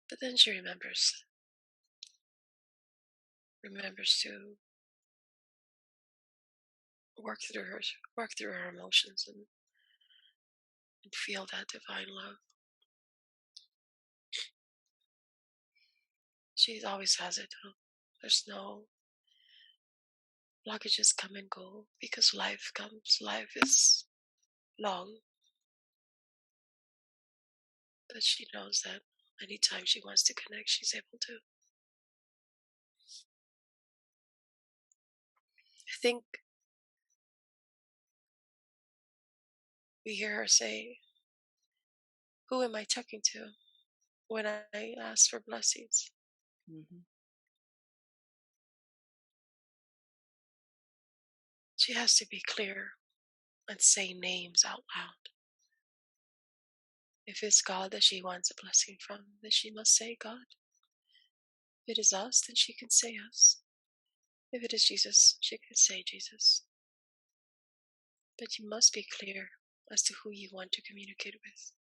But then she remembers to work through her emotions and feel that divine love. She always has it. There's no blockages come and go because life comes. Life is long. But she knows that anytime she wants to connect, she's able to. I think we hear her say, "Who am I talking to?" when I ask for blessings. Mm-hmm. She has to be clear and say names out loud. If it's God that she wants a blessing from, then she must say God. If it is us, then she can say us. If it is Jesus, she can say Jesus. But you must be clear as to who you want to communicate with.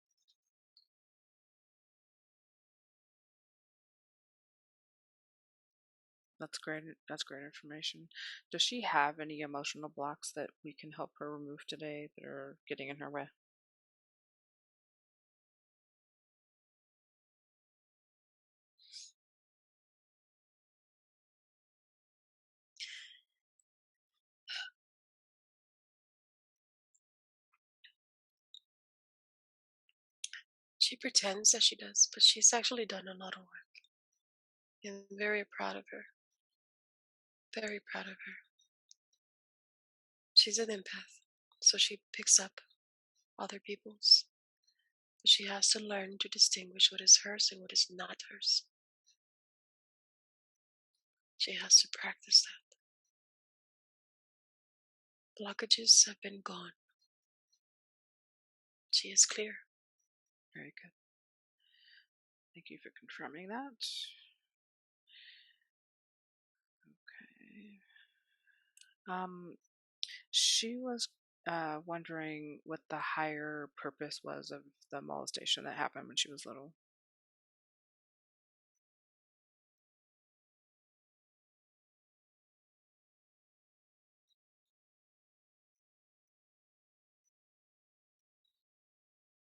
That's great. That's great information. Does she have any emotional blocks that we can help her remove today that are getting in her way? She pretends that she does, but she's actually done a lot of work. I'm very proud of her. Very proud of her. She's an empath, so she picks up other people's. But she has to learn to distinguish what is hers and what is not hers. She has to practice that. Blockages have been gone. She is clear. Very good. Thank you for confirming that. Okay. She was wondering what the higher purpose was of the molestation that happened when she was little.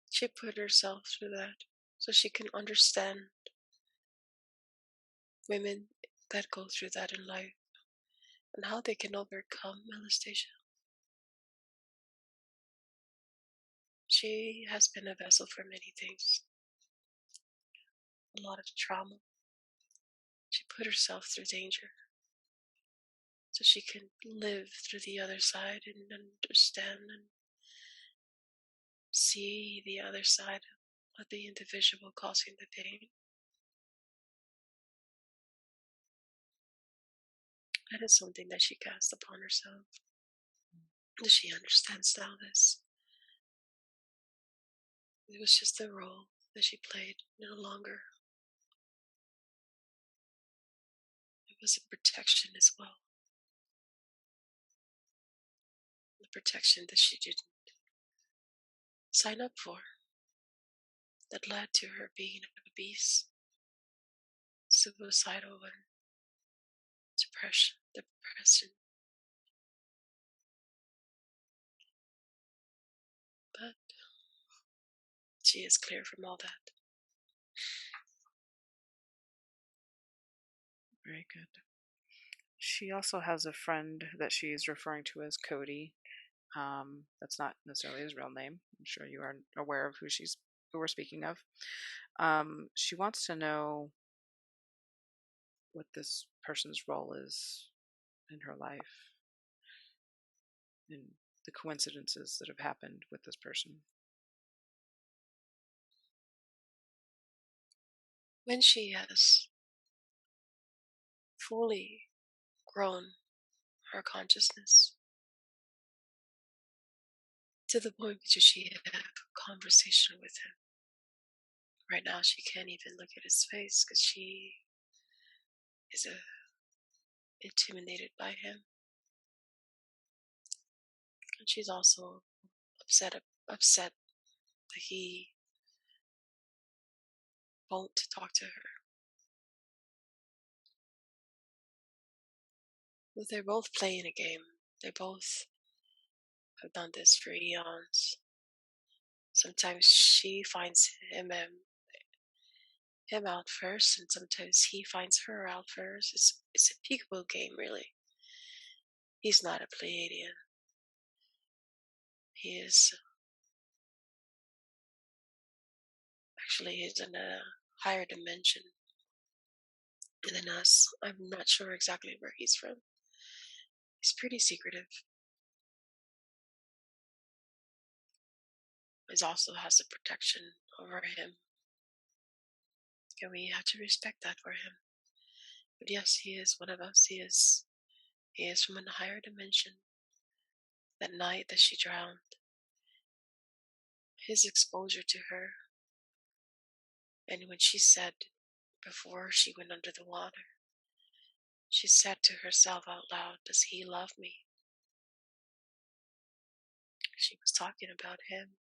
She put herself through that so she can understand women that go through that in life and how they can overcome molestation. She has been a vessel for many things, a lot of trauma. She put herself through danger so she can live through the other side and understand and see the other side of the individual causing the pain. That is something that she cast upon herself. And she understands now this. It was just a role that she played, no longer. It was a protection as well. The protection that she didn't sign up for, that led to her being obese, suicidal, and depression. But she is clear from all that. Very good. She also has a friend that she's referring to as Cody. That's not necessarily his real name. I'm sure you are aware of who we're speaking of. She wants to know what this person's role is in her life and the coincidences that have happened with this person. When she has fully grown her consciousness to the point where she had a conversation with him. Right now, she can't even look at his face because she is intimidated by him, and she's also upset that he won't talk to her. But they're both playing a game. They both have done this for eons. Sometimes she finds him out first, and sometimes he finds her out first. It's a peekaboo game, really. He's not a Pleiadian. He is Actually, he's in a higher dimension than us. I'm not sure exactly where he's from. He's pretty secretive. He also has a protection over him, and we have to respect that for him. But yes, he is one of us. He is from a higher dimension. That night that she drowned, his exposure to her, and when she said, before she went under the water, she said to herself out loud, "Does he love me?" She was talking about him.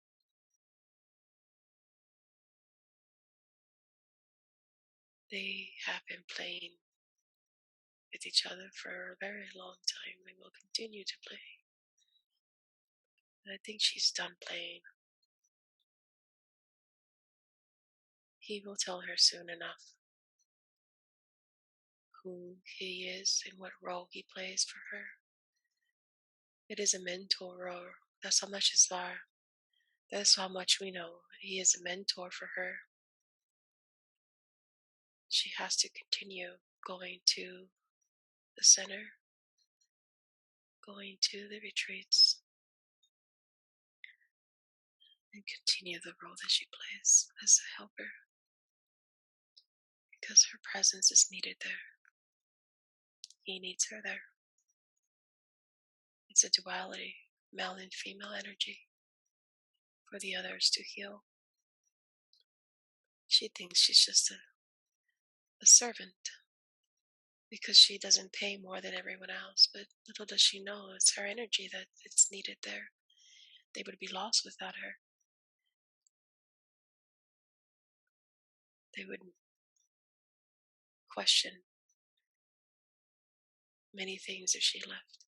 They have been playing with each other for a very long time. They will continue to play. And I think she's done playing. He will tell her soon enough who he is and what role he plays for her. It is a mentor role. That's how much is there. That's how much we know. He is a mentor for her. She has to continue going to the center, going to the retreats, and continue the role that she plays as a helper, because her presence is needed there. He needs her there. It's a duality, male and female energy, for the others to heal. She thinks she's just a servant because she doesn't pay more than everyone else, but little does she know it's her energy that it's needed there. They would be lost without her. They would question many things if she left.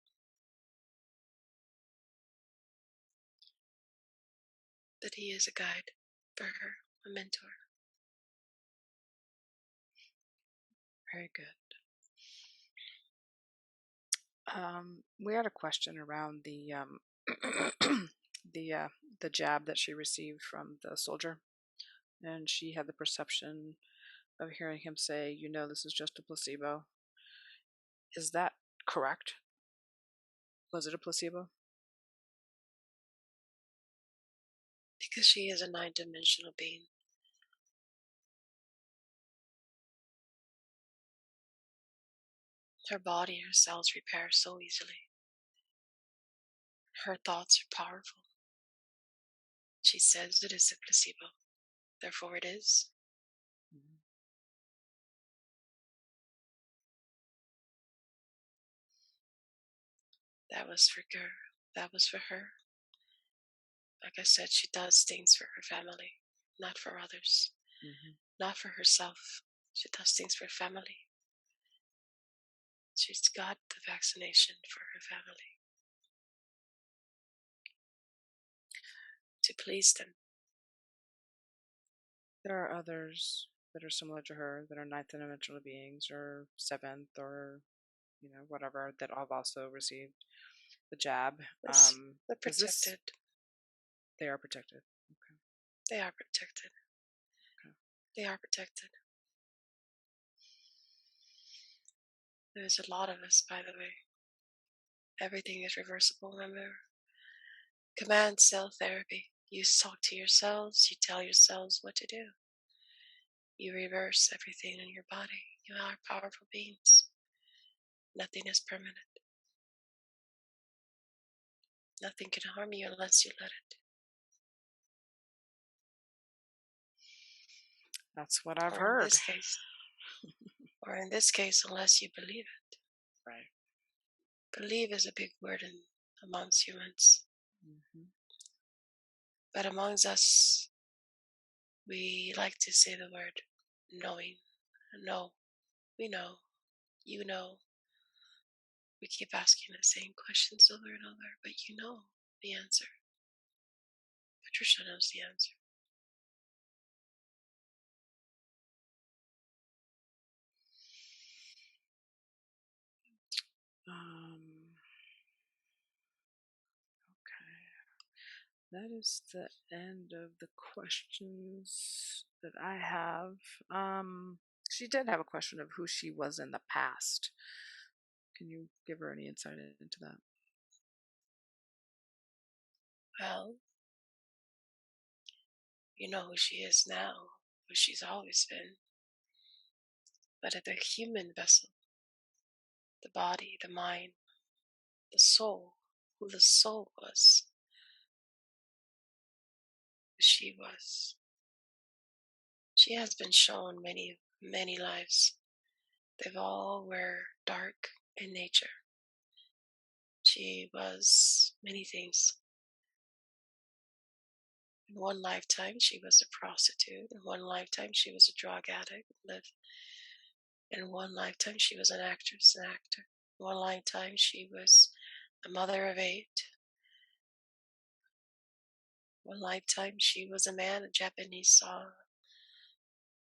But he is a guide for her, a mentor. Very good. We had a question around the the jab that she received from the soldier, and she had the perception of hearing him say, "You know, this is just a placebo." Is that correct? Was it a placebo? Because she is a 9-dimensional being. Her body, her cells repair so easily. Her thoughts are powerful. She says it is a placebo. Therefore it is. Mm-hmm. That was for her. That was for her. Like I said, she does things for her family, not for others. Mm-hmm. Not for herself. She does things for family. She's got the vaccination for her family. To please them. There are others that are similar to her that are ninth dimensional beings or seventh or whatever that have also received the jab. They're protected. They are protected. Okay. They are protected. Okay. They are protected. There's a lot of us, by the way. Everything is reversible, remember? Command cell therapy. You talk to your cells, you tell your cells what to do. You reverse everything in your body. You are powerful beings. Nothing is permanent. Nothing can harm you unless you let it. That's what I've heard. In this case, unless you believe it. Right. Believe is a big word amongst humans. Mm-hmm. But amongst us, we like to say the word knowing. No, we know. You know. We keep asking the same questions over and over, but you know the answer. Patricia knows the answer. Okay. that is the end of the questions that I have. She did have a question of who she was in the past. Can you give her any insight into that? Well, you know who she is now, who she's always been. But at the human vessel, the body, the mind, the soul, who the soul was, who she was. She has been shown many, many lives. They've all were dark in nature. She was many things. In one lifetime, she was a prostitute. In one lifetime, she was a drug addict. In one lifetime, she was an actress, an actor. In one lifetime, she was a mother of 8. One lifetime, she was a man, a Japanese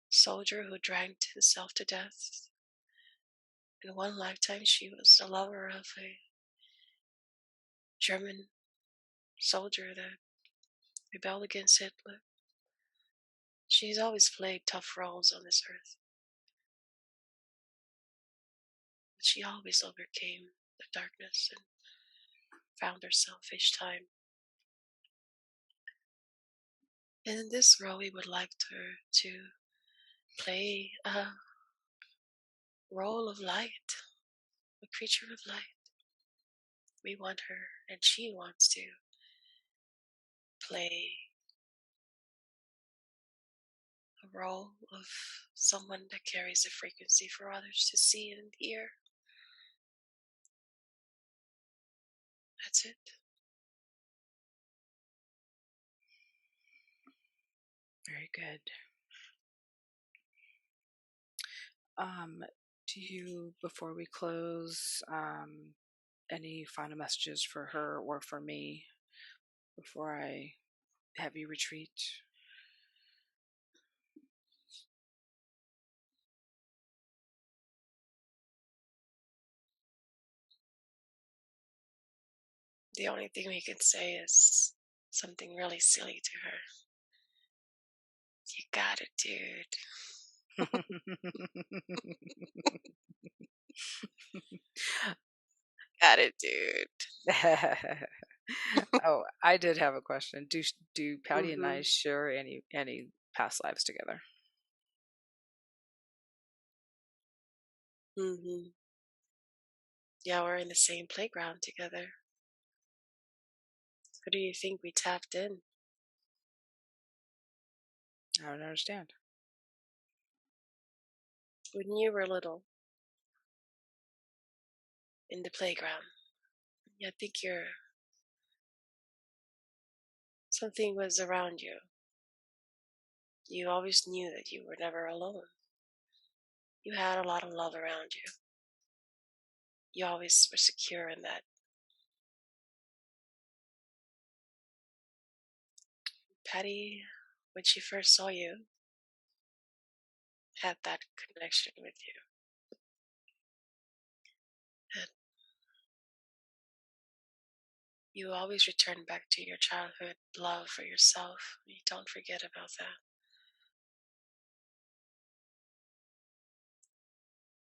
soldier who drank himself to death. In one lifetime, she was a lover of a German soldier that rebelled against Hitler. She's always played tough roles on this earth. But she always overcame the darkness and found herself each time. And in this role, we would like her to play a role of light, a creature of light. We want her, and she wants to play a role of someone that carries a frequency for others to see and hear. That's it. Very good. Do you, before we close, any final messages for her or for me before I have you retreat? The only thing we can say is something really silly to her. You got it, dude. Got it, dude. Oh, I did have a question. Do Patty and I Mm-hmm. share any past lives together? Mm-hmm. Yeah, we're in the same playground together. Who do you think we tapped in? I don't understand. When you were little, in the playground. I think something was around you. You always knew that you were never alone. You had a lot of love around you. You always were secure in that. Patty, when she first saw you, had that connection with you. And you always return back to your childhood love for yourself. You don't forget about that.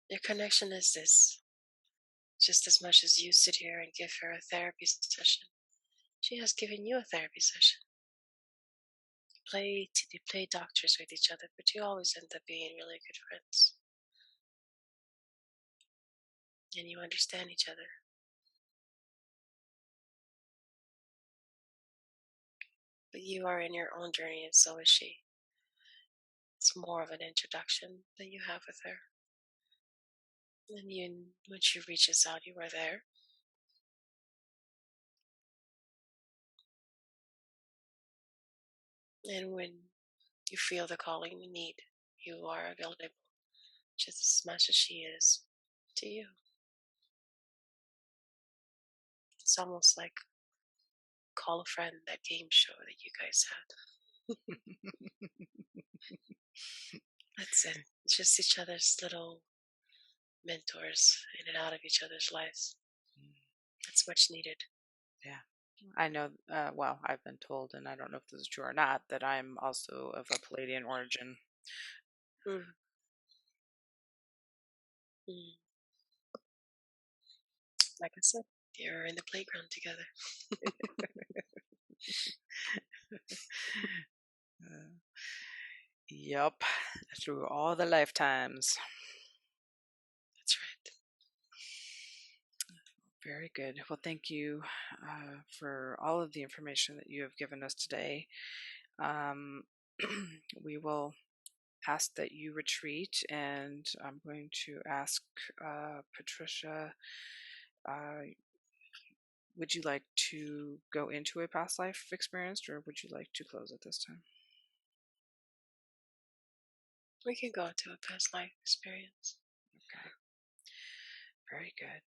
Your connection is this. Just as much as you sit here and give her a therapy session, she has given you a therapy session. They play doctors with each other, but you always end up being really good friends. And you understand each other. But you are in your own journey, and so is she. It's more of an introduction that you have with her. And when she reaches out, you are there. And when you feel the calling you need, you are available just as much as she is to you. It's almost like Call a Friend, that game show that you guys had. That's it. It's just each other's little mentors in and out of each other's lives. That's much needed. Yeah. I know, well, I've been told, and I don't know if this is true or not, that I'm also of a Pleiadian origin. Mm. Mm. Like I said, you're in the playground together. Yup, through all the lifetimes. That's right. Very good. Well, thank you for all of the information that you have given us today. We will ask that you retreat, and I'm going to ask Patricia, would you like to go into a past life experience, or would you like to close at this time? We can go to a past life experience. Okay. Very good.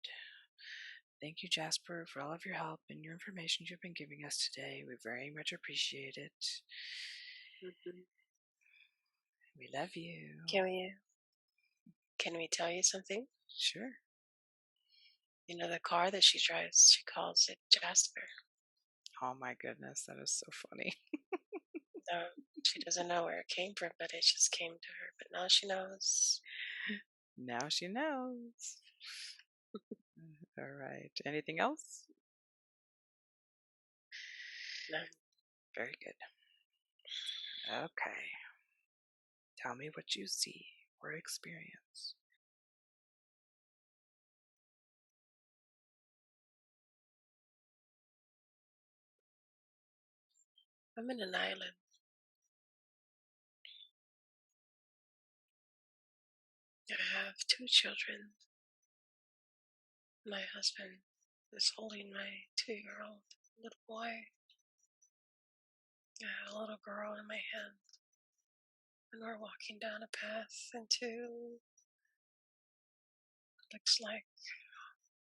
Thank you, Jasper, for all of your help and your information you've been giving us today. We very much appreciate it. Mm-hmm. We love you. Can we tell you something? Sure. You know, the car that she drives, she calls it Jasper. Oh my goodness, that is so funny. No, she doesn't know where it came from, but it just came to her. But now she knows. Now she knows. All right. Anything else? No. Very good. Okay. Tell me what you see or experience. I'm in an island. I have 2 children. My husband is holding my 2-year-old little boy. I have a little girl in my hand. And we're walking down a path into, looks like,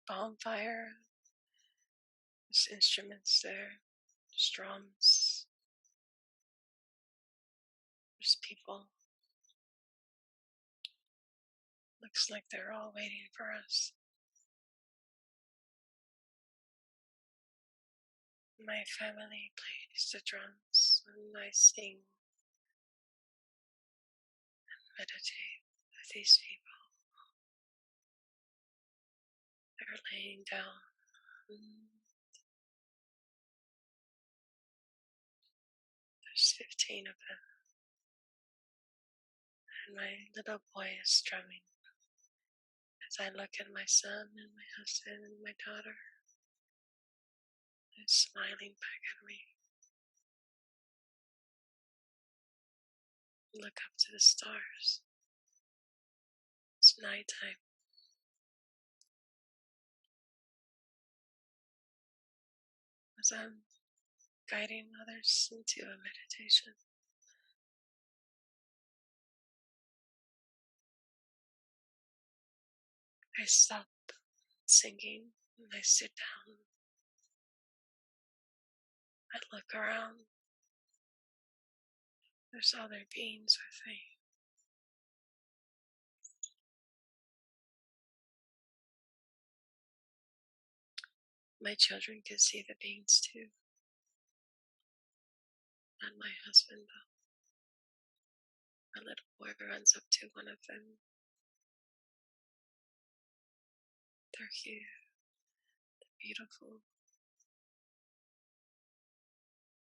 bonfire. There's instruments there. There's drums. There's people. Looks like they're all waiting for us. My family plays the drums and I sing and meditate with these people. They're laying down. There's 15 of them. And my little boy is drumming. As I look at my son and my husband and my daughter, they're smiling back at me. Look up to the stars. It's nighttime. As I'm guiding others into a meditation, I stop singing and I sit down. I look around. There's other beings with me. My children can see the beings too. Not my husband though. My little boy runs up to one of them. They're cute, they're beautiful,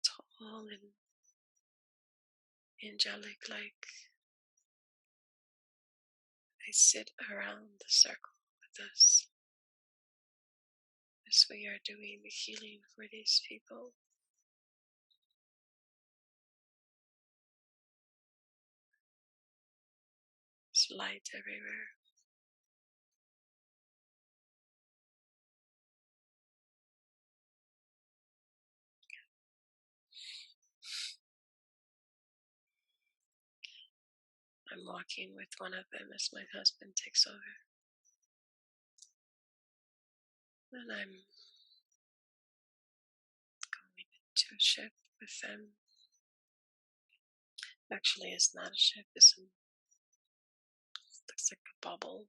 tall and angelic like. They sit around the circle with us as we are doing the healing for these people. There's light everywhere. I'm walking with one of them as my husband takes over. And I'm going into a ship with them. Actually, it's not a ship, it looks like a bubble.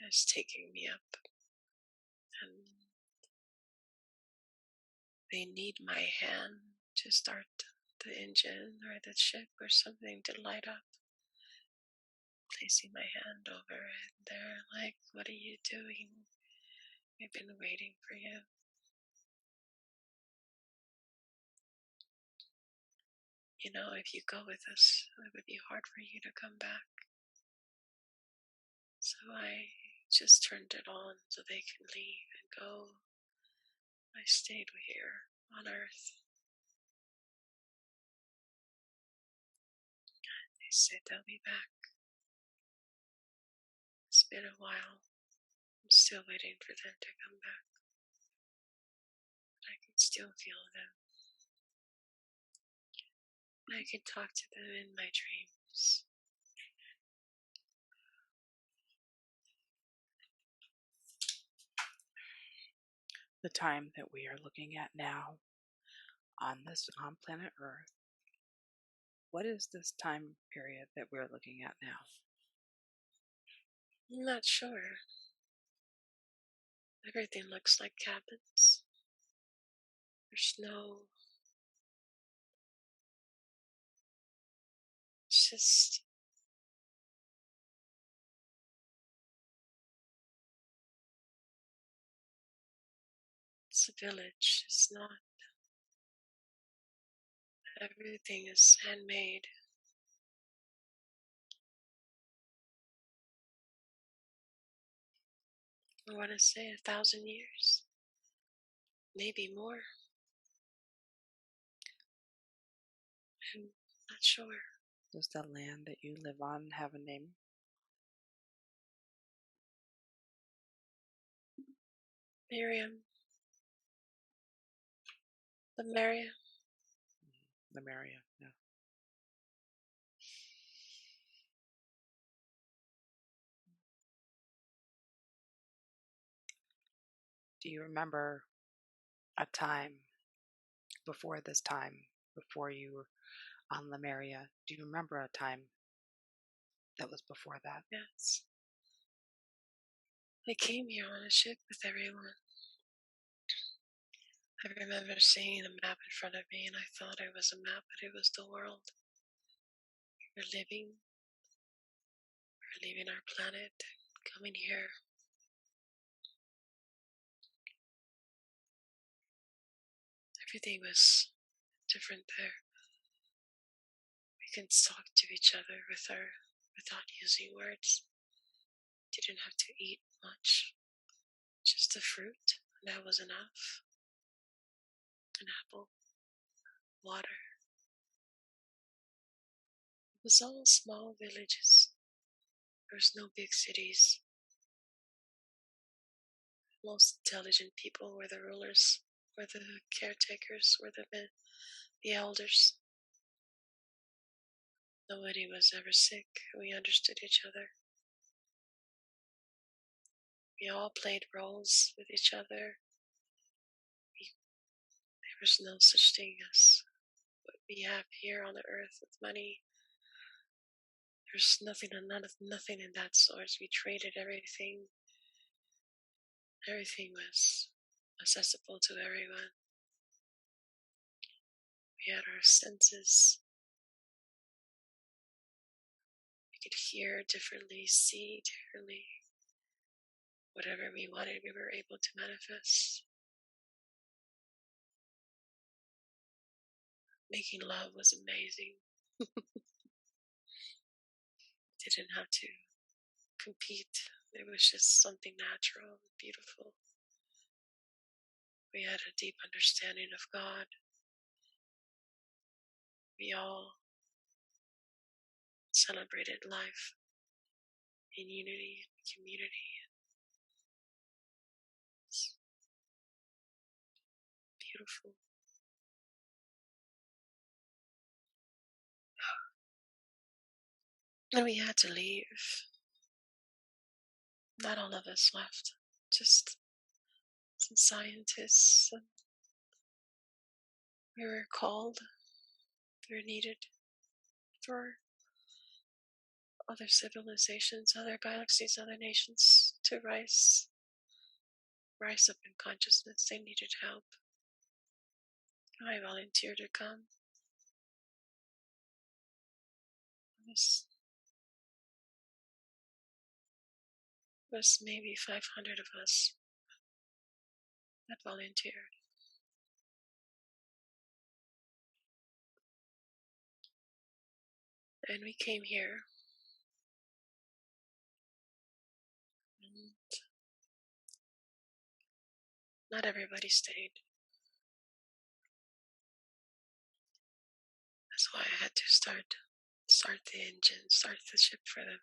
It's taking me up. And they need my hand to start the engine or the ship or something to light up. Placing my hand over it, they're like, "What are you doing? We've been waiting for you." You know, if you go with us, it would be hard for you to come back. So I just turned it on so they can leave and go. I stayed here on Earth. They said they'll be back. It's been a while. I'm still waiting for them to come back. But I can still feel them. I can talk to them in my dreams. The time that we are looking at now on planet Earth, what is this time period that we're looking at now? I'm not sure. Everything looks like cabins. There's no... It's just... It's a village. It's not... Everything is handmade. I want to say 1,000 years. Maybe more. I'm not sure. Does the land that you live on have a name? Miriam. Lemuria. Lemuria, yeah. Do you remember a time before this time, before you were on Lemuria? Do you remember a time that was before that? Yes. I came here on a ship with everyone. I remember seeing a map in front of me and I thought it was a map, but it was the world. We're leaving our planet, coming here. Everything was different there. We can talk to each other without using words. Didn't have to eat much. Just a fruit, and that was enough. An apple, water. It was all small villages. There was no big cities. Most intelligent people were the rulers, were the caretakers, were the elders. Nobody was ever sick. We understood each other. We all played roles with each other. There was no such thing as what we have here on the earth with money. There's nothing in that sort. We traded everything. Everything was accessible to everyone. We had our senses. We could hear differently, see differently. Whatever we wanted, we were able to manifest. Making love was amazing. Didn't have to compete. It was just something natural and beautiful. We had a deep understanding of God. We all celebrated life in unity and community. It's beautiful. And we had to leave. Not all of us left, just some scientists. And we were called, we were needed for other civilizations, other galaxies, other nations to rise up in consciousness. They needed help. I volunteer to come. This was maybe 500 of us that volunteered. And we came here. And not everybody stayed. That's why I had to start the engine, start the ship for them,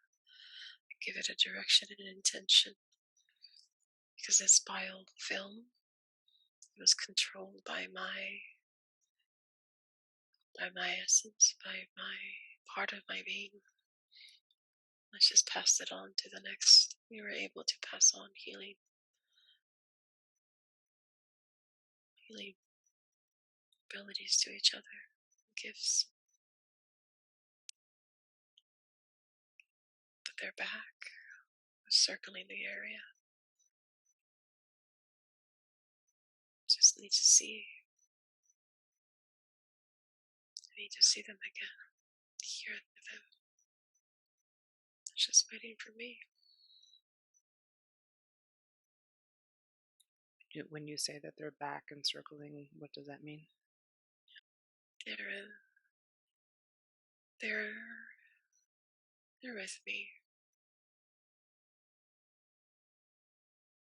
give it a direction and an intention. Because this biofilm was controlled by my essence, by my part of my being. Let's just pass it on to the next. We were able to pass on healing abilities to each other, gifts. But they're back, circling the area. Just need to see. I need to see them again, hear them. They're just waiting for me. When you say that they're back and circling, what does that mean? They're with me.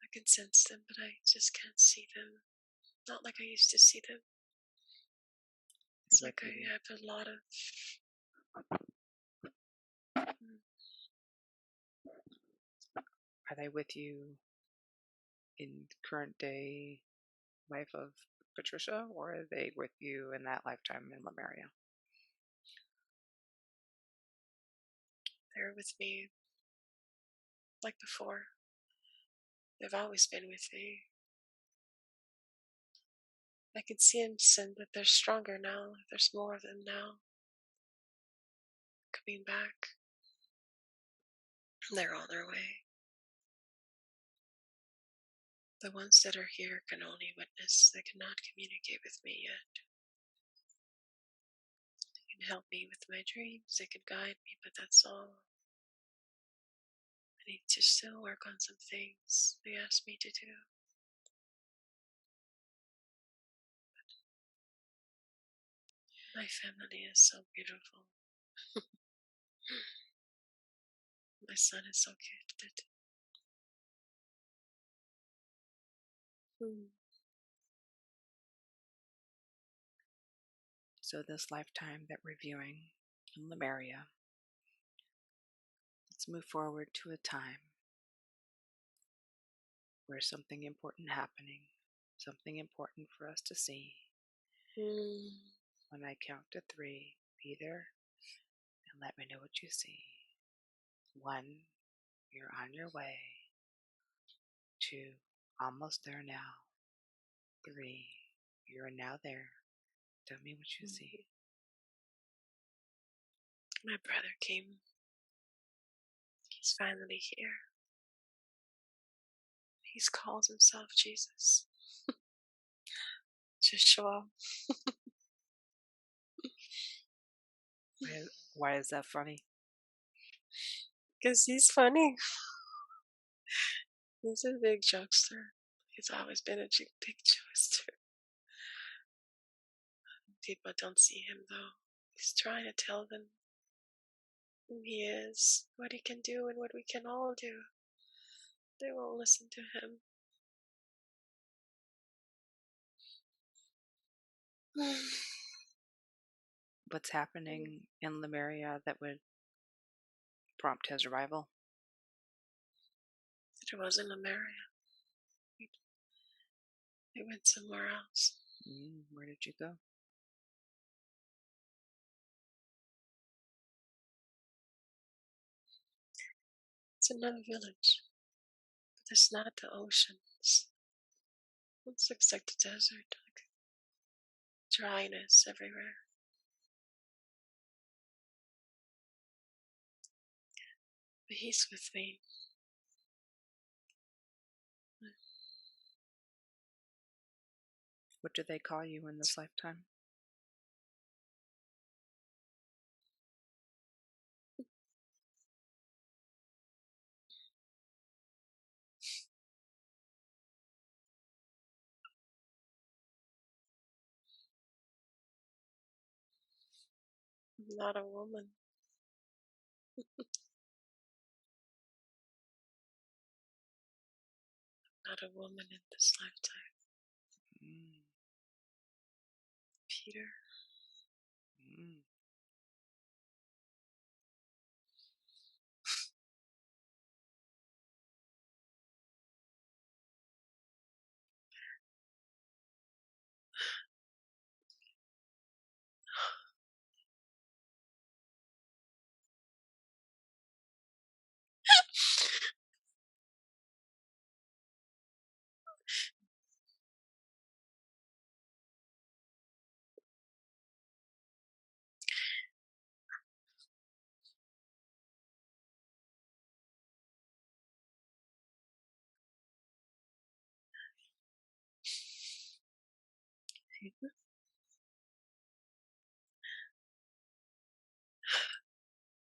I can sense them, but I just can't see them. Not like I used to see them. It's like I have a lot of... Are they with you in current day life of Patricia, or are they with you in that lifetime in Lemuria? They're with me like before. They've always been with me. I can sense that they're stronger now. There's more of them now. Coming back. They're on their way. The ones that are here can only witness. They cannot communicate with me yet. They can help me with my dreams. They can guide me, but that's all. I need to still work on some things they asked me to do. My family is so beautiful. My son is so gifted. So this lifetime that we're viewing in Lemuria, let's move forward to a time where something important happening, something important for us to see. When I count to 3, be there and let me know what you see. 1, you're on your way. 2, almost there now. 3, you're now there. Tell me what you see. My brother came. He's finally here. He's called himself Jesus. Just show up. Why is that funny? Because he's funny. He's a big jokester. He's always been a big jokester. People don't see him though. He's trying to tell them who he is, what he can do, and what we can all do. They won't listen to him. What's happening in Lemuria that would prompt his arrival? It wasn't Lemuria. We went somewhere else. Where did you go? It's another village. But it's not the ocean. It looks like the desert. Like dryness everywhere. But he's with me. What do they call you in this lifetime? I'm not a woman. Not a woman in this lifetime. Peter.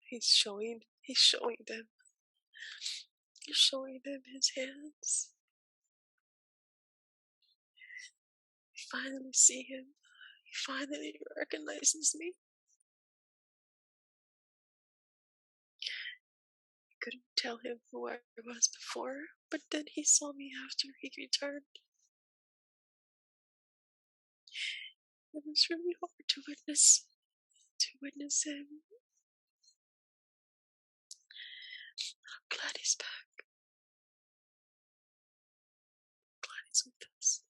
He's showing them. He's showing them his hands. I finally see him. He finally recognizes me. I couldn't tell him who I was before, but then he saw me after he returned. It was really hard to witness him. I'm glad he's back. I'm glad he's with us.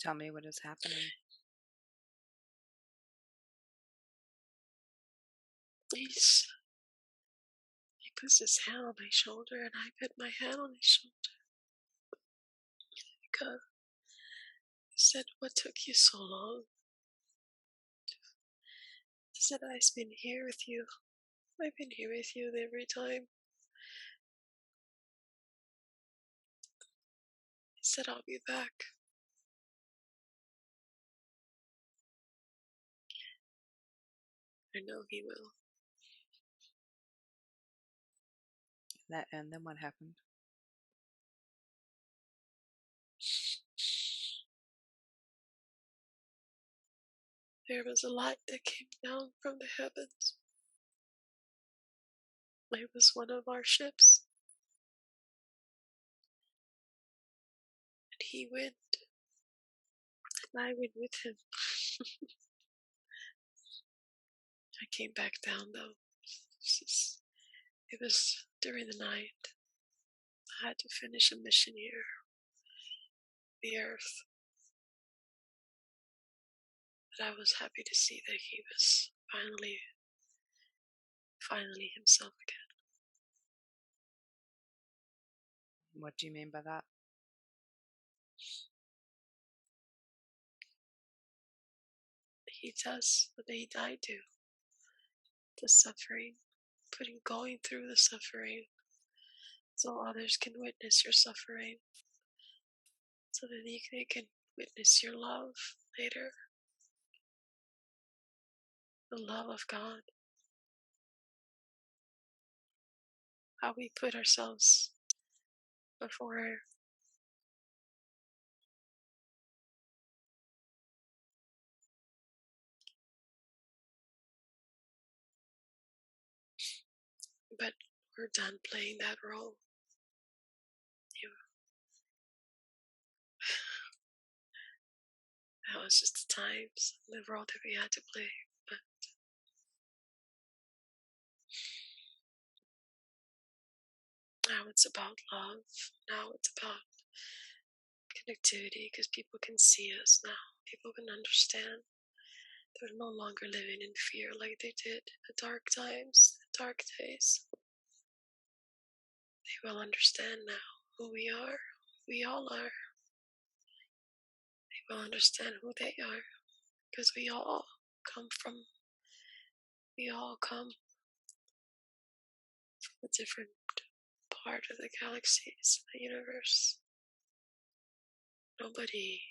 Tell me what is happening. He puts his hand on my shoulder, and I put my hand on his shoulder. Because he said, "What took you so long?" I said, "I've been here with you. I've been here with you every time." He said, "I'll be back." I know he will. And then what happened? There was a light that came down from the heavens. It was one of our ships. And he went. And I went with him. I came back down though. It was during the night. I had to finish a mission here. The Earth. But I was happy to see that he was finally himself again. What do you mean by that? He does what they died to. The suffering. Going through the suffering. So others can witness your suffering. So that they can witness your love later. The love of God. How we put ourselves before but we're done playing that role. That was just the times, the role that we had to play. But now it's about love. Now it's about connectivity, because people can see us now. People can understand. They're no longer living in fear like they did in the dark times, the dark days. They will understand now who we are. We all are. They will understand who they are, because we all come from a different part of the galaxies, the universe. Nobody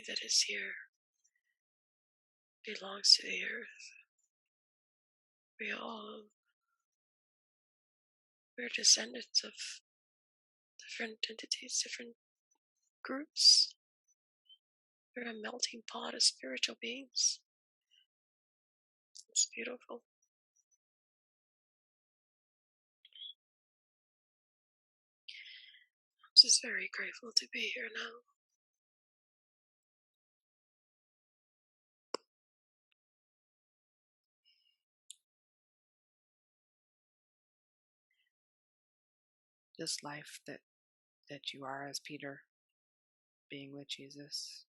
that is here belongs to the earth. We're descendants of different entities, different groups. We're a melting pot of spiritual beings. It's beautiful. I'm just very grateful to be here now. This life that you are as Peter, being with Jesus.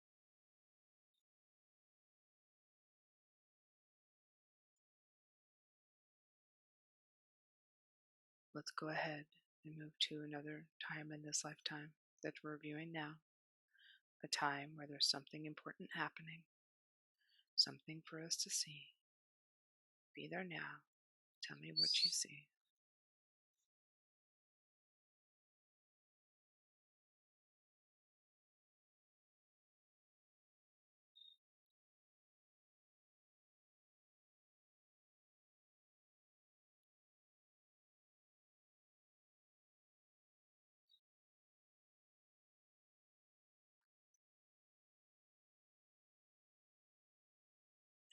Let's go ahead and move to another time in this lifetime that we're viewing now. A time where there's something important happening, something for us to see. Be there now. Tell me what you see.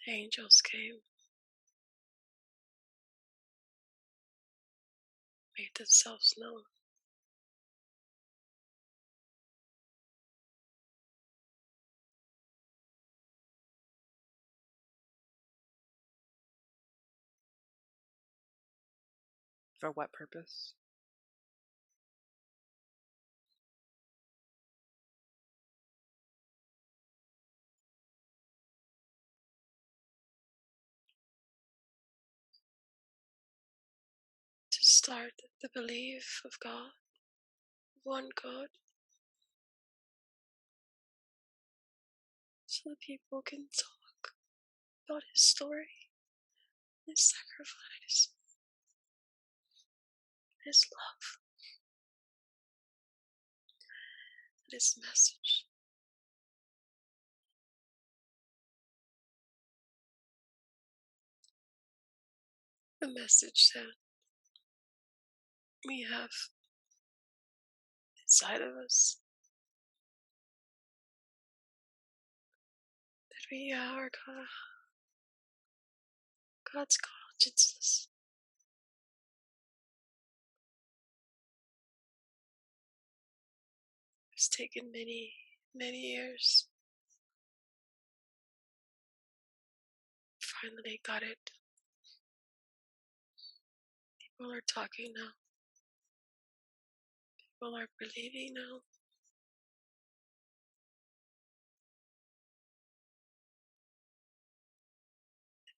The angels came, made themselves known. For what purpose? To start the belief of God, one God, so that people can talk about His story, His sacrifice, His love, and His message. The message that we have inside of us, that we are God's consciousness. It's taken many, many years. Finally got it. People are talking now. People are believing now.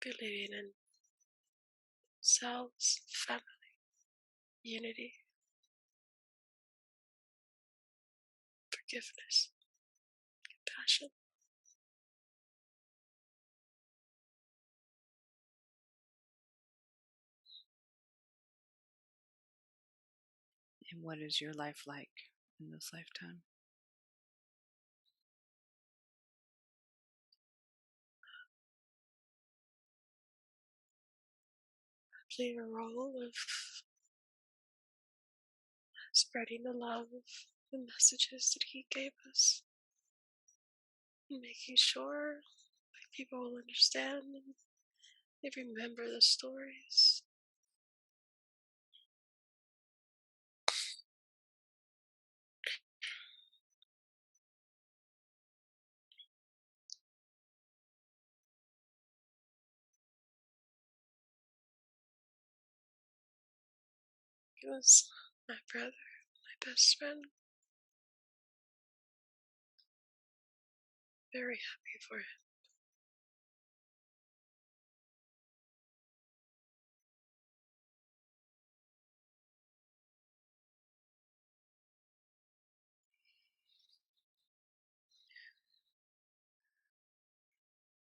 Believing in themselves, family, unity, forgiveness, compassion. And what is your life like in this lifetime? Playing a role of spreading the love, the messages that He gave us, and making sure people will understand and they remember the stories. He was my brother, my best friend. Very happy for him.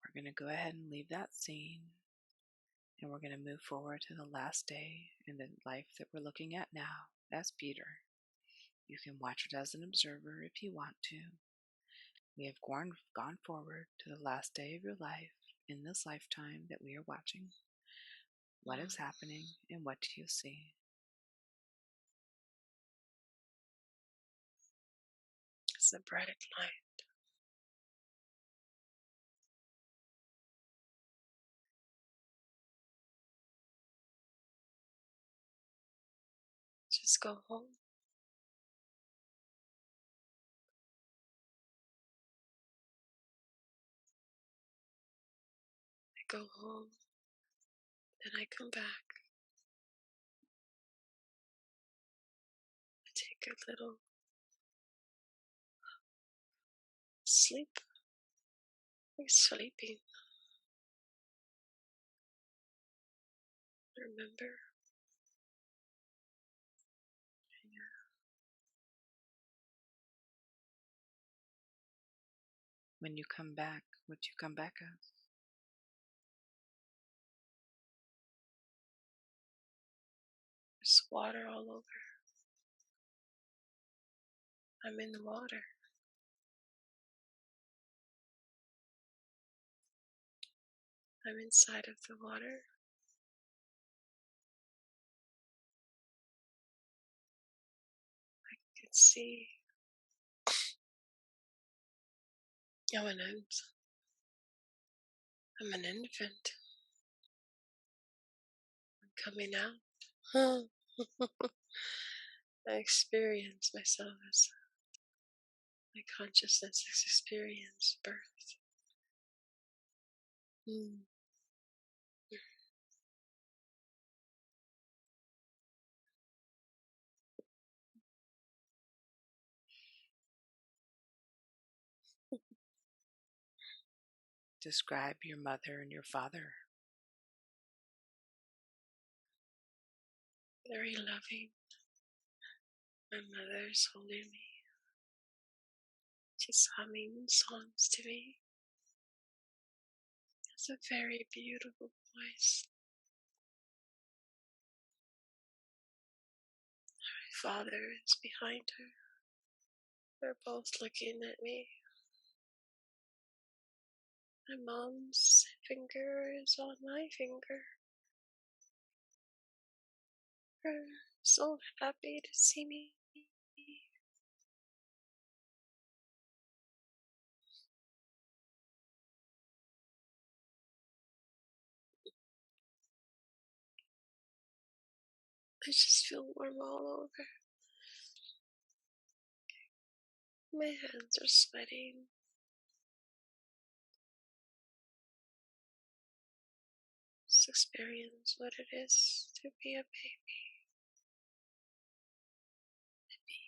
We're going to go ahead and leave that scene. And we're going to move forward to the last day in the life that we're looking at now as Peter. You can watch it as an observer if you want to. We have gone forward to the last day of your life in this lifetime that we are watching. What is happening and what do you see? It's a bright light. Just go home. I go home, then I come back. I take a little sleep. I'm sleeping. Remember? When you come back, what do you come back as? There's water all over. I'm in the water. I'm inside of the water. I can see. I'm an infant. I'm coming out. I experience myself as my consciousness has experienced birth. Describe your mother and your father. Very loving. My mother is holding me. She's humming songs to me. It's a very beautiful voice. My father is behind her. They're both looking at me. My mom's finger is on my finger. They're so happy to see me. I just feel warm all over. My hands are sweating. Just experience what it is to be a baby.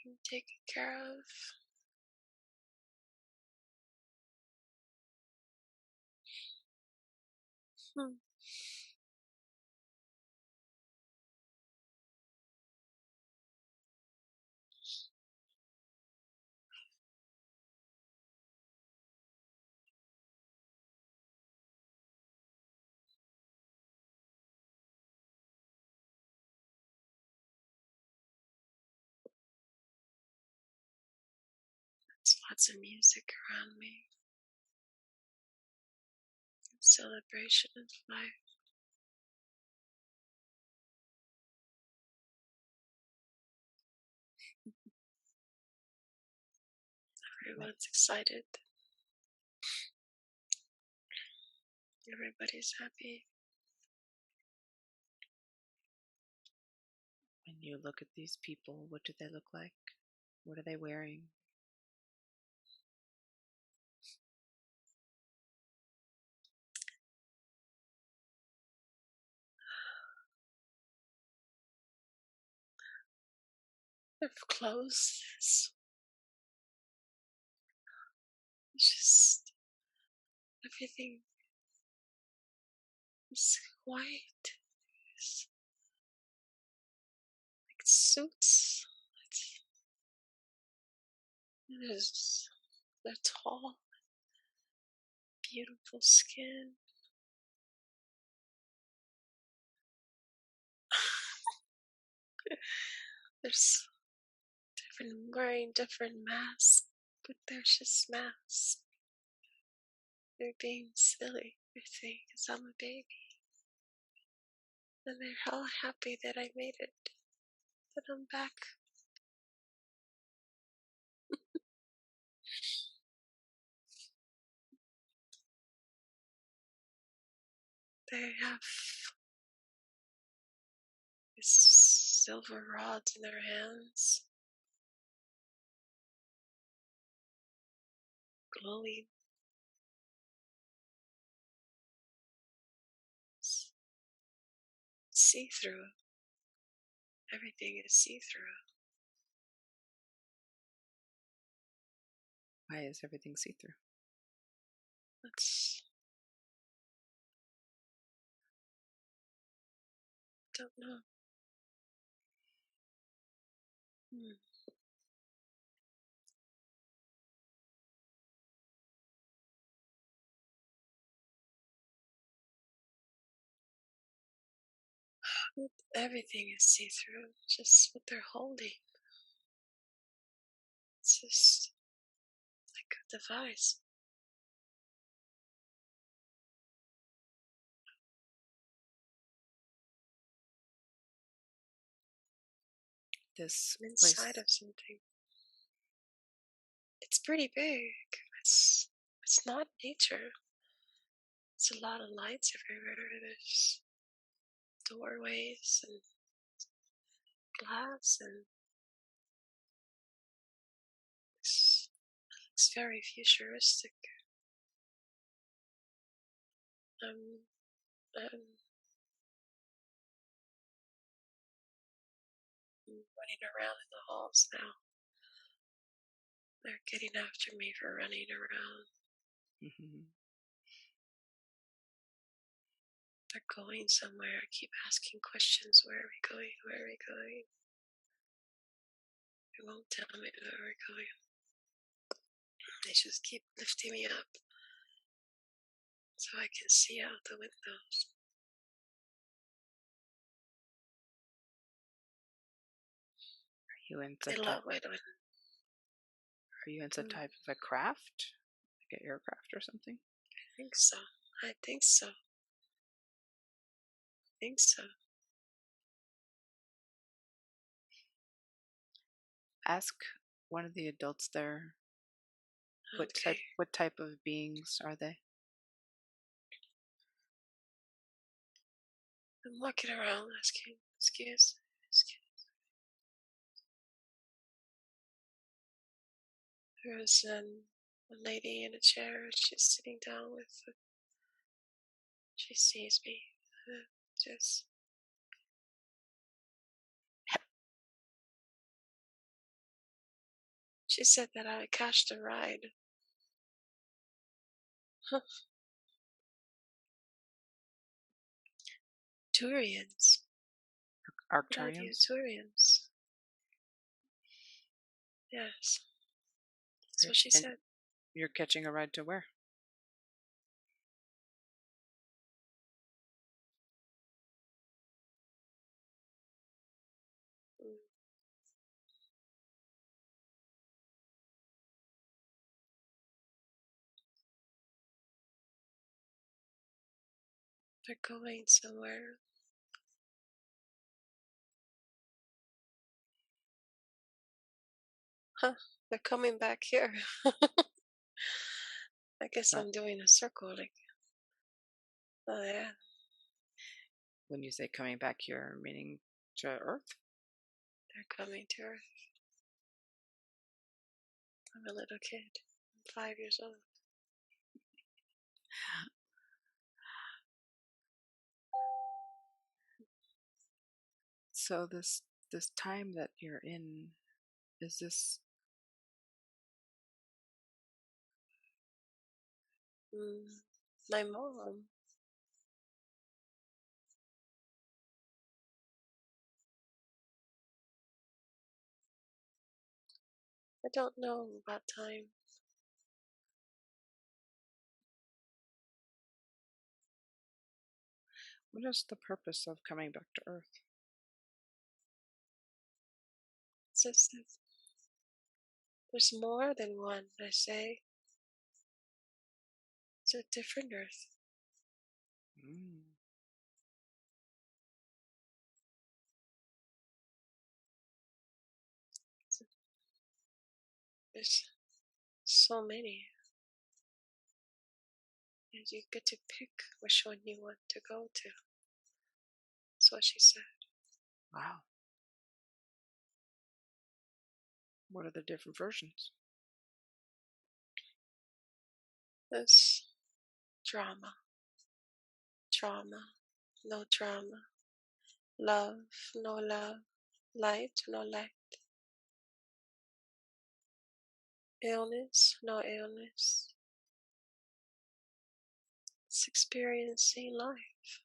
Being taken care of. There's lots of music around me. Celebration of life. Everyone's excited. Everybody's happy. When you look at these people, what do they look like? What are they wearing? Their clothes is just everything is white. It's like suits. They're tall, beautiful skin. There's wearing different masks, but there's just masks. They're being silly, I think, because I'm a baby. And they're all happy that I made it, that I'm back. They have these silver rods in their hands, glowing. See-through. Everything is see-through. Why is everything see-through? Don't know. Everything is see-through, just what they're holding. It's just like a device. This Inside place, of something. It's pretty big. It's not nature. It's a lot of lights everywhere. There's doorways and glass, and it's very futuristic. I'm running around in the halls now. They're getting after me for running around. mm-hmm. They're going somewhere. I keep asking questions. Where are we going? Where are we going? They won't tell me where we're going. They just keep lifting me up so I can see out the windows. Are you in some type of a craft? Like an aircraft or something? I think so. I think so. Ask one of the adults there. Okay. What type of beings are they? I'm walking around asking, excuse. There's a lady in a chair. She's sitting down she sees me. Just. She said that I catched a ride. Huh. Turians. Arcturians? Turians. Yes. That's what she said. You're catching a ride to where? They're going somewhere. Huh, they're coming back here. I guess I'm doing a circle. Oh yeah. When you say coming back here, meaning to Earth? They're coming to Earth. I'm a little kid. I'm 5 years old. So this time that you're in, is this my mom. I don't know about time. what is the purpose of coming back to Earth? It's as if there's more than one, I say. It's a different earth. There's so many. And you get to pick which one you want to go to. That's what she said. Wow. What are the different versions? There's drama. Trauma, no drama. Love, no love. Light, no light. Illness, no illness. It's experiencing life.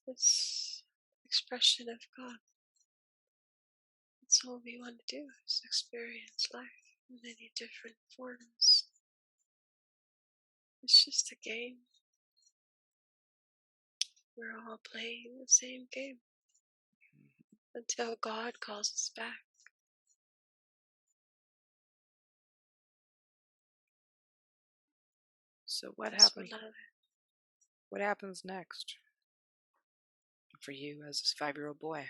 It's expression of God. That's all we want to do is experience life in many different forms. It's just a game. We're all playing the same game until God calls us back. So what That's happens? What happens next for you as a 5-year-old boy?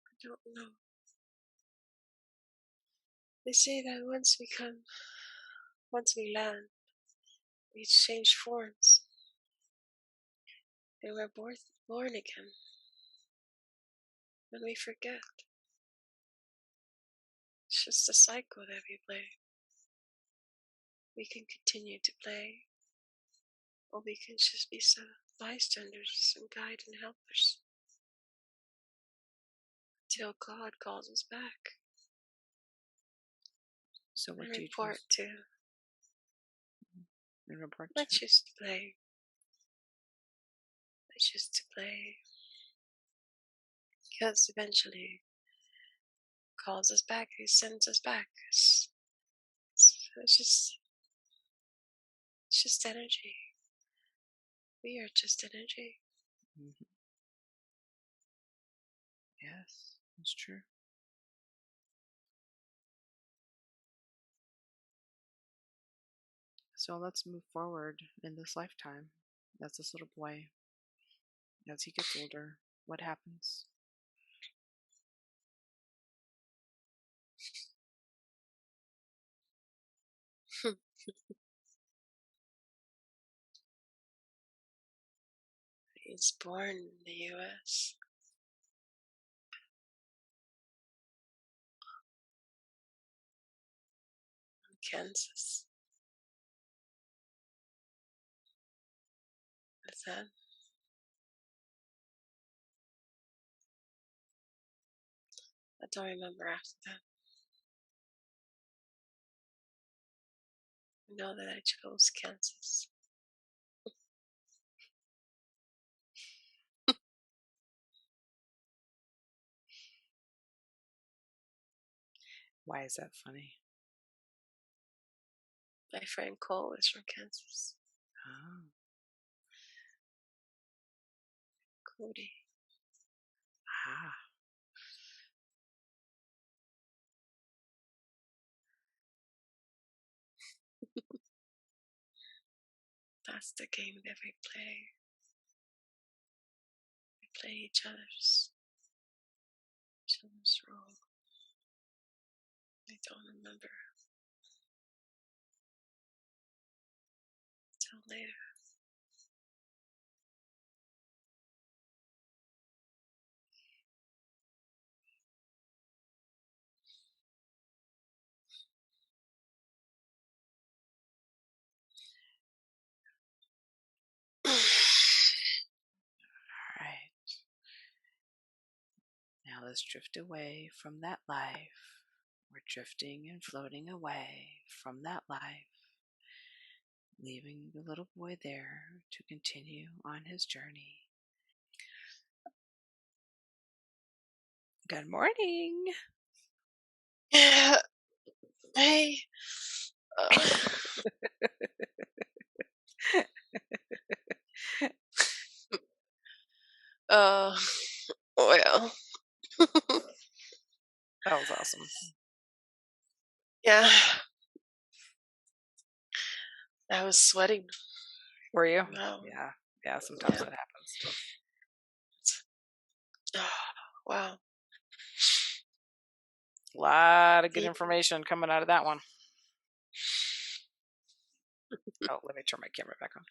I don't know. They say that once we land, we change forms, and we're born again. And we forget. It's just a cycle that we play. We can continue to play, or we can just be some bystanders and guide and helpers until God calls us back. So what do you report choose? Report I choose to play. I choose to play. Because eventually calls us back, he sends us back. It's just energy. We are just energy. Yes, that's true. So let's move forward in this lifetime as this little boy. As he gets older, what happens? He's born in the U.S. Kansas. What's that? I don't remember after that. I know that I chose Kansas. Why is that funny? My friend Cole is from Kansas. Oh. Cody. Ah. That's the game that we play. We play each other's role. I don't remember until later. All right. Now let's drift away from that life. We're drifting and floating away from that life, leaving the little boy there to continue on his journey. Good morning. Hey. Well. That was awesome. Yeah. I was sweating. Were you? Wow. Yeah. Sometimes that happens. Wow. A lot of good information coming out of that one. Oh, let me turn my camera back on.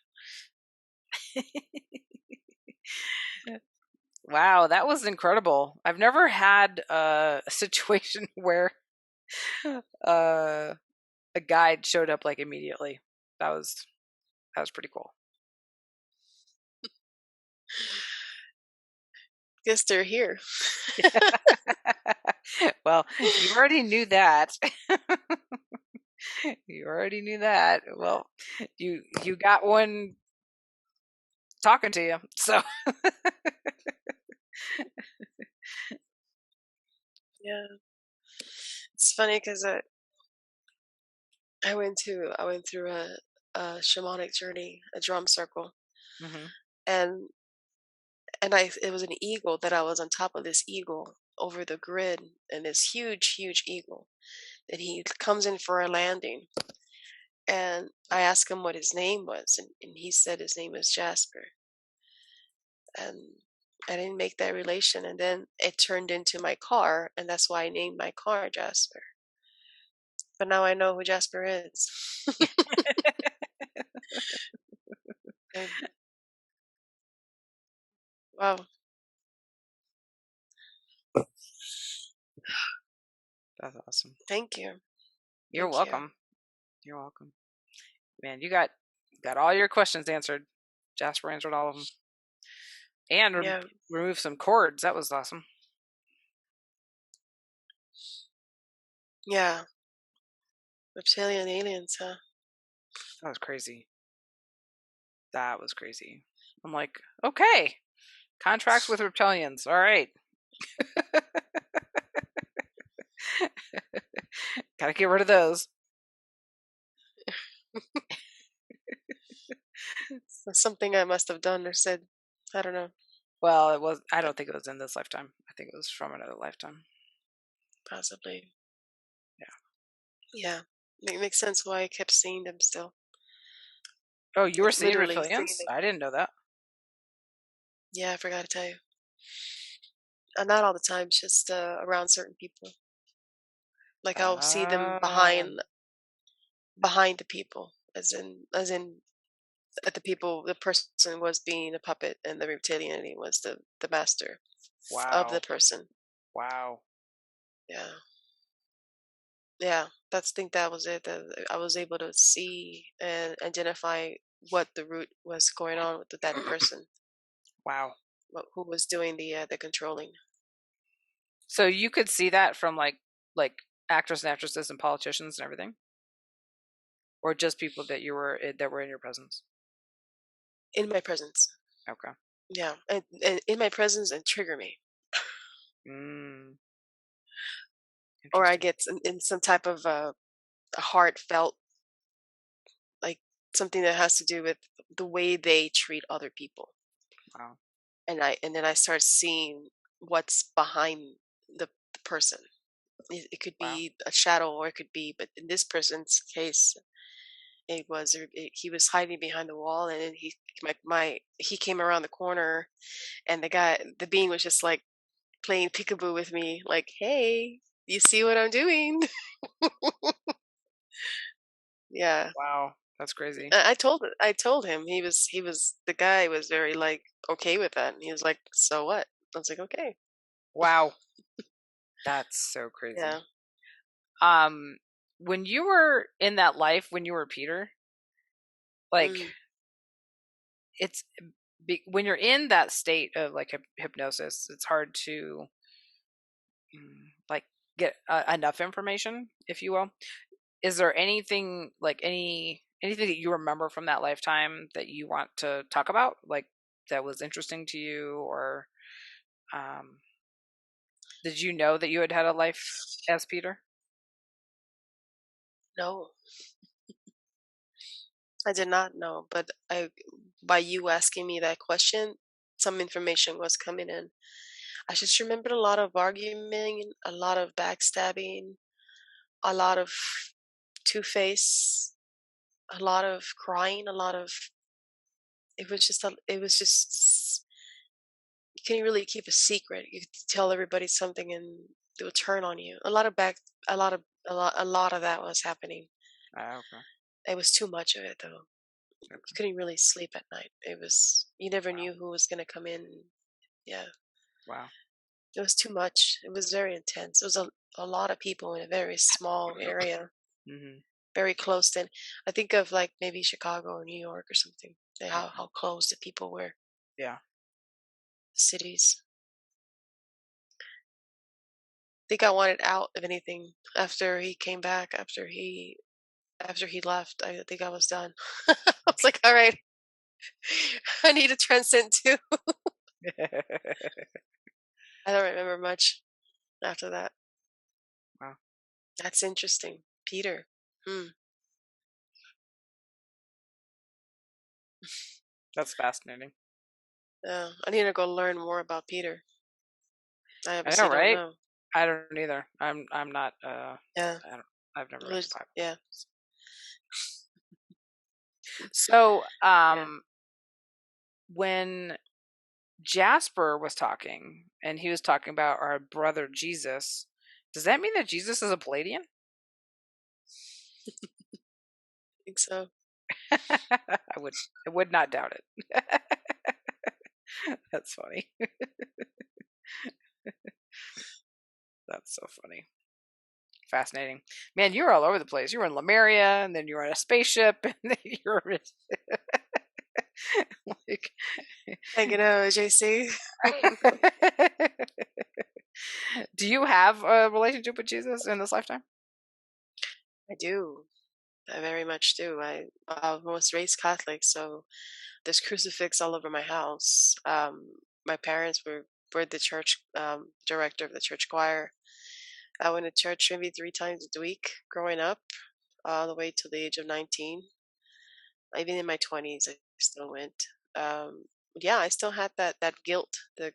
Wow, that was incredible. I've never had a situation where a guide showed up like immediately. That was pretty cool. Guess they're here. Well, you already knew that. You already knew that. Well, you got one talking to you. So Yeah. It's funny because I went through a shamanic journey, a drum circle, and it was an eagle that I was on top of this eagle over the grid, and this huge eagle, and he comes in for a landing, and I asked him what his name was, and he said his name was Jasper, and I didn't make that relation, and then it turned into my car, and that's why I named my car Jasper. But now I know who Jasper is. And, wow. That's awesome. Thank you. You're welcome. You're welcome. Man, you got all your questions answered. Jasper answered all of them. And removed some cords. That was awesome. Yeah. Reptilian aliens, huh? That was crazy. That was crazy. I'm like, okay. Contracts with reptilians. All right. Gotta get rid of those. That's something I must have done or said. I don't know. Well, I don't think it was in this lifetime. I think it was from another lifetime. Possibly. Yeah. Yeah. It makes sense why I kept seeing them still. Oh, you were seeing reptilians? I didn't know that. Yeah, I forgot to tell you. Not all the time, just around certain people. Like I'll see them behind the people, as in the person was being a puppet, and the reptilianity was the master of the person. Wow. Yeah. I think that was it. I was able to see and identify what the root was going on with that person. Wow. Who was doing the controlling. So you could see that from like actors and actresses and politicians and everything, or just people that were in your presence. In my presence. Okay. Yeah, and in my presence and trigger me. Or I get in some type of a heartfelt, like something that has to do with the way they treat other people. Wow. And then I start seeing what's behind the person. It could be a shadow, or it could be, but in this person's case, he was hiding behind the wall, and then he came around the corner, and the being was just like playing peekaboo with me, like, hey, you see what I'm doing? Yeah. Wow, that's crazy. I told him. The guy was very like okay with that, and he was like, so what? I was like, okay. Wow. That's so crazy. Yeah. When you were in that life, when you were Peter, like it's when you're in that state of like hypnosis, it's hard to like get enough information, if you will. Is there anything like anything that you remember from that lifetime that you want to talk about, like that was interesting to you, or did you know that you had a life as Peter? No, I did not know, but by you asking me that question, some information was coming in. I just remembered a lot of arguing, a lot of backstabbing, a lot of two-face, a lot of crying, a lot of it was just you can't really keep a secret. You could tell everybody something and they will turn on you. A lot of that was happening. Okay. It was too much of it though. Okay. You couldn't really sleep at night. It was you never Wow. knew who was gonna come in. Yeah. Wow. It was too much. It was very intense. It was a lot of people in a very small area, Mhm. very close. And I think of like maybe Chicago or New York or something. How Okay. close the people were. Yeah. Cities. I think I wanted out of anything after he came back. After he left, I think I was done. I was like, all right, I need to transcend too. I don't remember much after that. Wow. That's interesting. Peter. Hmm. That's fascinating. I need to go learn more about Peter. I I know, obviously don't right? know. I don't either. I'm not. Yeah. I don't. I've never read the Bible. Yeah. So, Yeah. when Jasper was talking, and he was talking about our brother Jesus, does that mean that Jesus is a Pleiadian? I think so. I would not doubt it. That's funny. That's so funny. Fascinating. Man, you were all over the place. You were in Lemuria, and then you were on a spaceship, and then you were like Hanging out with JC. Do you have a relationship with Jesus in this lifetime? I do. I very much do. I was raised Catholic, so there's crucifix all over my house. My parents were the church director of the church choir. I went to church maybe 3 times a week growing up, all the way to the age of 19. Even in my 20s, I still went. Yeah, I still had that guilt, the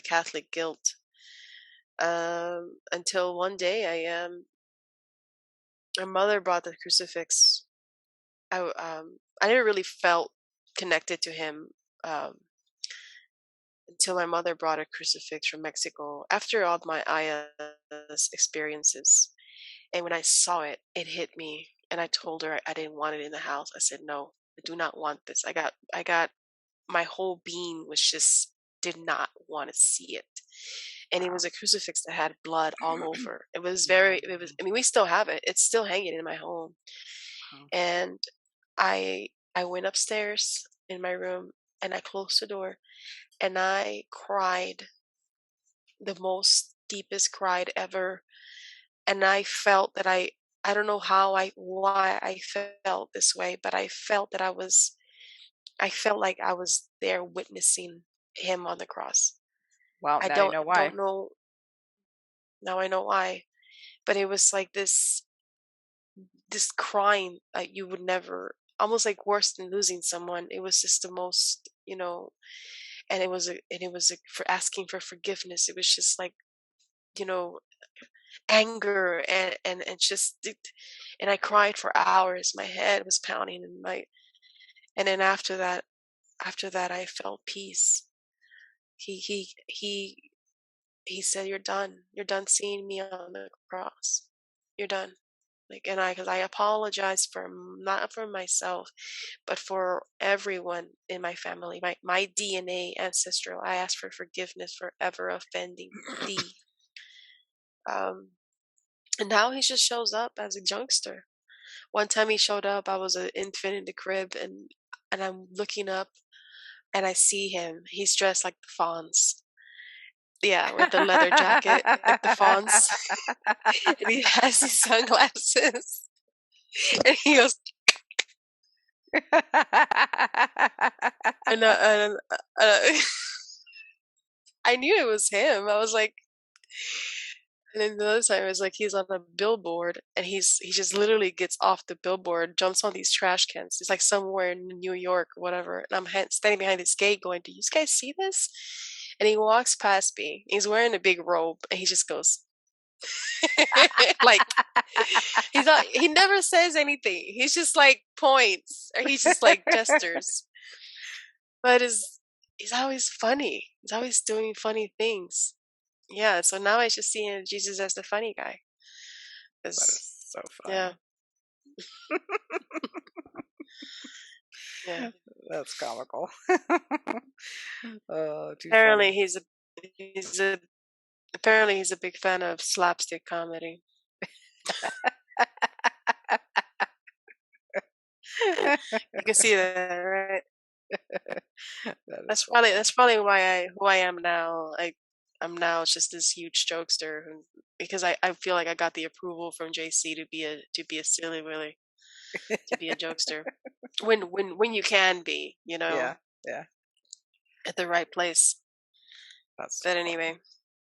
Catholic guilt. Until one day, my mother brought the crucifix. I never really felt connected to him until my mother brought a crucifix from Mexico after all my IS experiences. And when I saw it, it hit me. And I told her I didn't want it in the house. I said, no, I do not want this. I got my whole being was just did not want to see it. And it was a crucifix that had blood all over. It was I mean, we still have it. It's still hanging in my home. And I went upstairs in my room and I closed the door and I cried the most deepest cried ever. And I felt that I don't know why I felt this way, but I felt that I felt like I was there witnessing him on the cross. Well, I now you know why. don't know. Now I know why, but it was like this crying that you would never, almost like worse than losing someone. It was just the most, and it was for asking for forgiveness. It was just like, you know, anger and just, and I cried for hours. My head was pounding and then after that I felt peace. He said, you're done seeing me on the cross, you're done. Like, and because I apologize for, not for myself, but for everyone in my family, my DNA ancestral. I ask for forgiveness for ever offending thee. And now he just shows up as a youngster. One time he showed up, I was an infant in the crib, and I'm looking up, and I see him. He's dressed like the Fawns. Yeah, with the leather jacket, like the Fawns. And he has his sunglasses. And he goes, and I knew it was him. I was like, And then the other time it was like he's on a billboard and he just literally gets off the billboard, jumps on these trash cans. It's like somewhere in New York or whatever. And I'm standing behind this gate going, "Do you guys see this?" And he walks past me. He's wearing a big robe and he just goes like he never says anything. He's just like points or he's just like gestures. But he's always funny. He's always doing funny things. Yeah, so now I just seeing Jesus as the funny guy. That is so funny. Yeah. Yeah. That's comical. Oh, too Apparently funny. he's a big fan of slapstick comedy. You can see that, right? That's probably who I am now. I'm now just this huge jokester because I feel like I got the approval from JC to be a silly willy, to be a jokester. When you can be, Yeah, yeah. at the right place. That's But funny. anyway.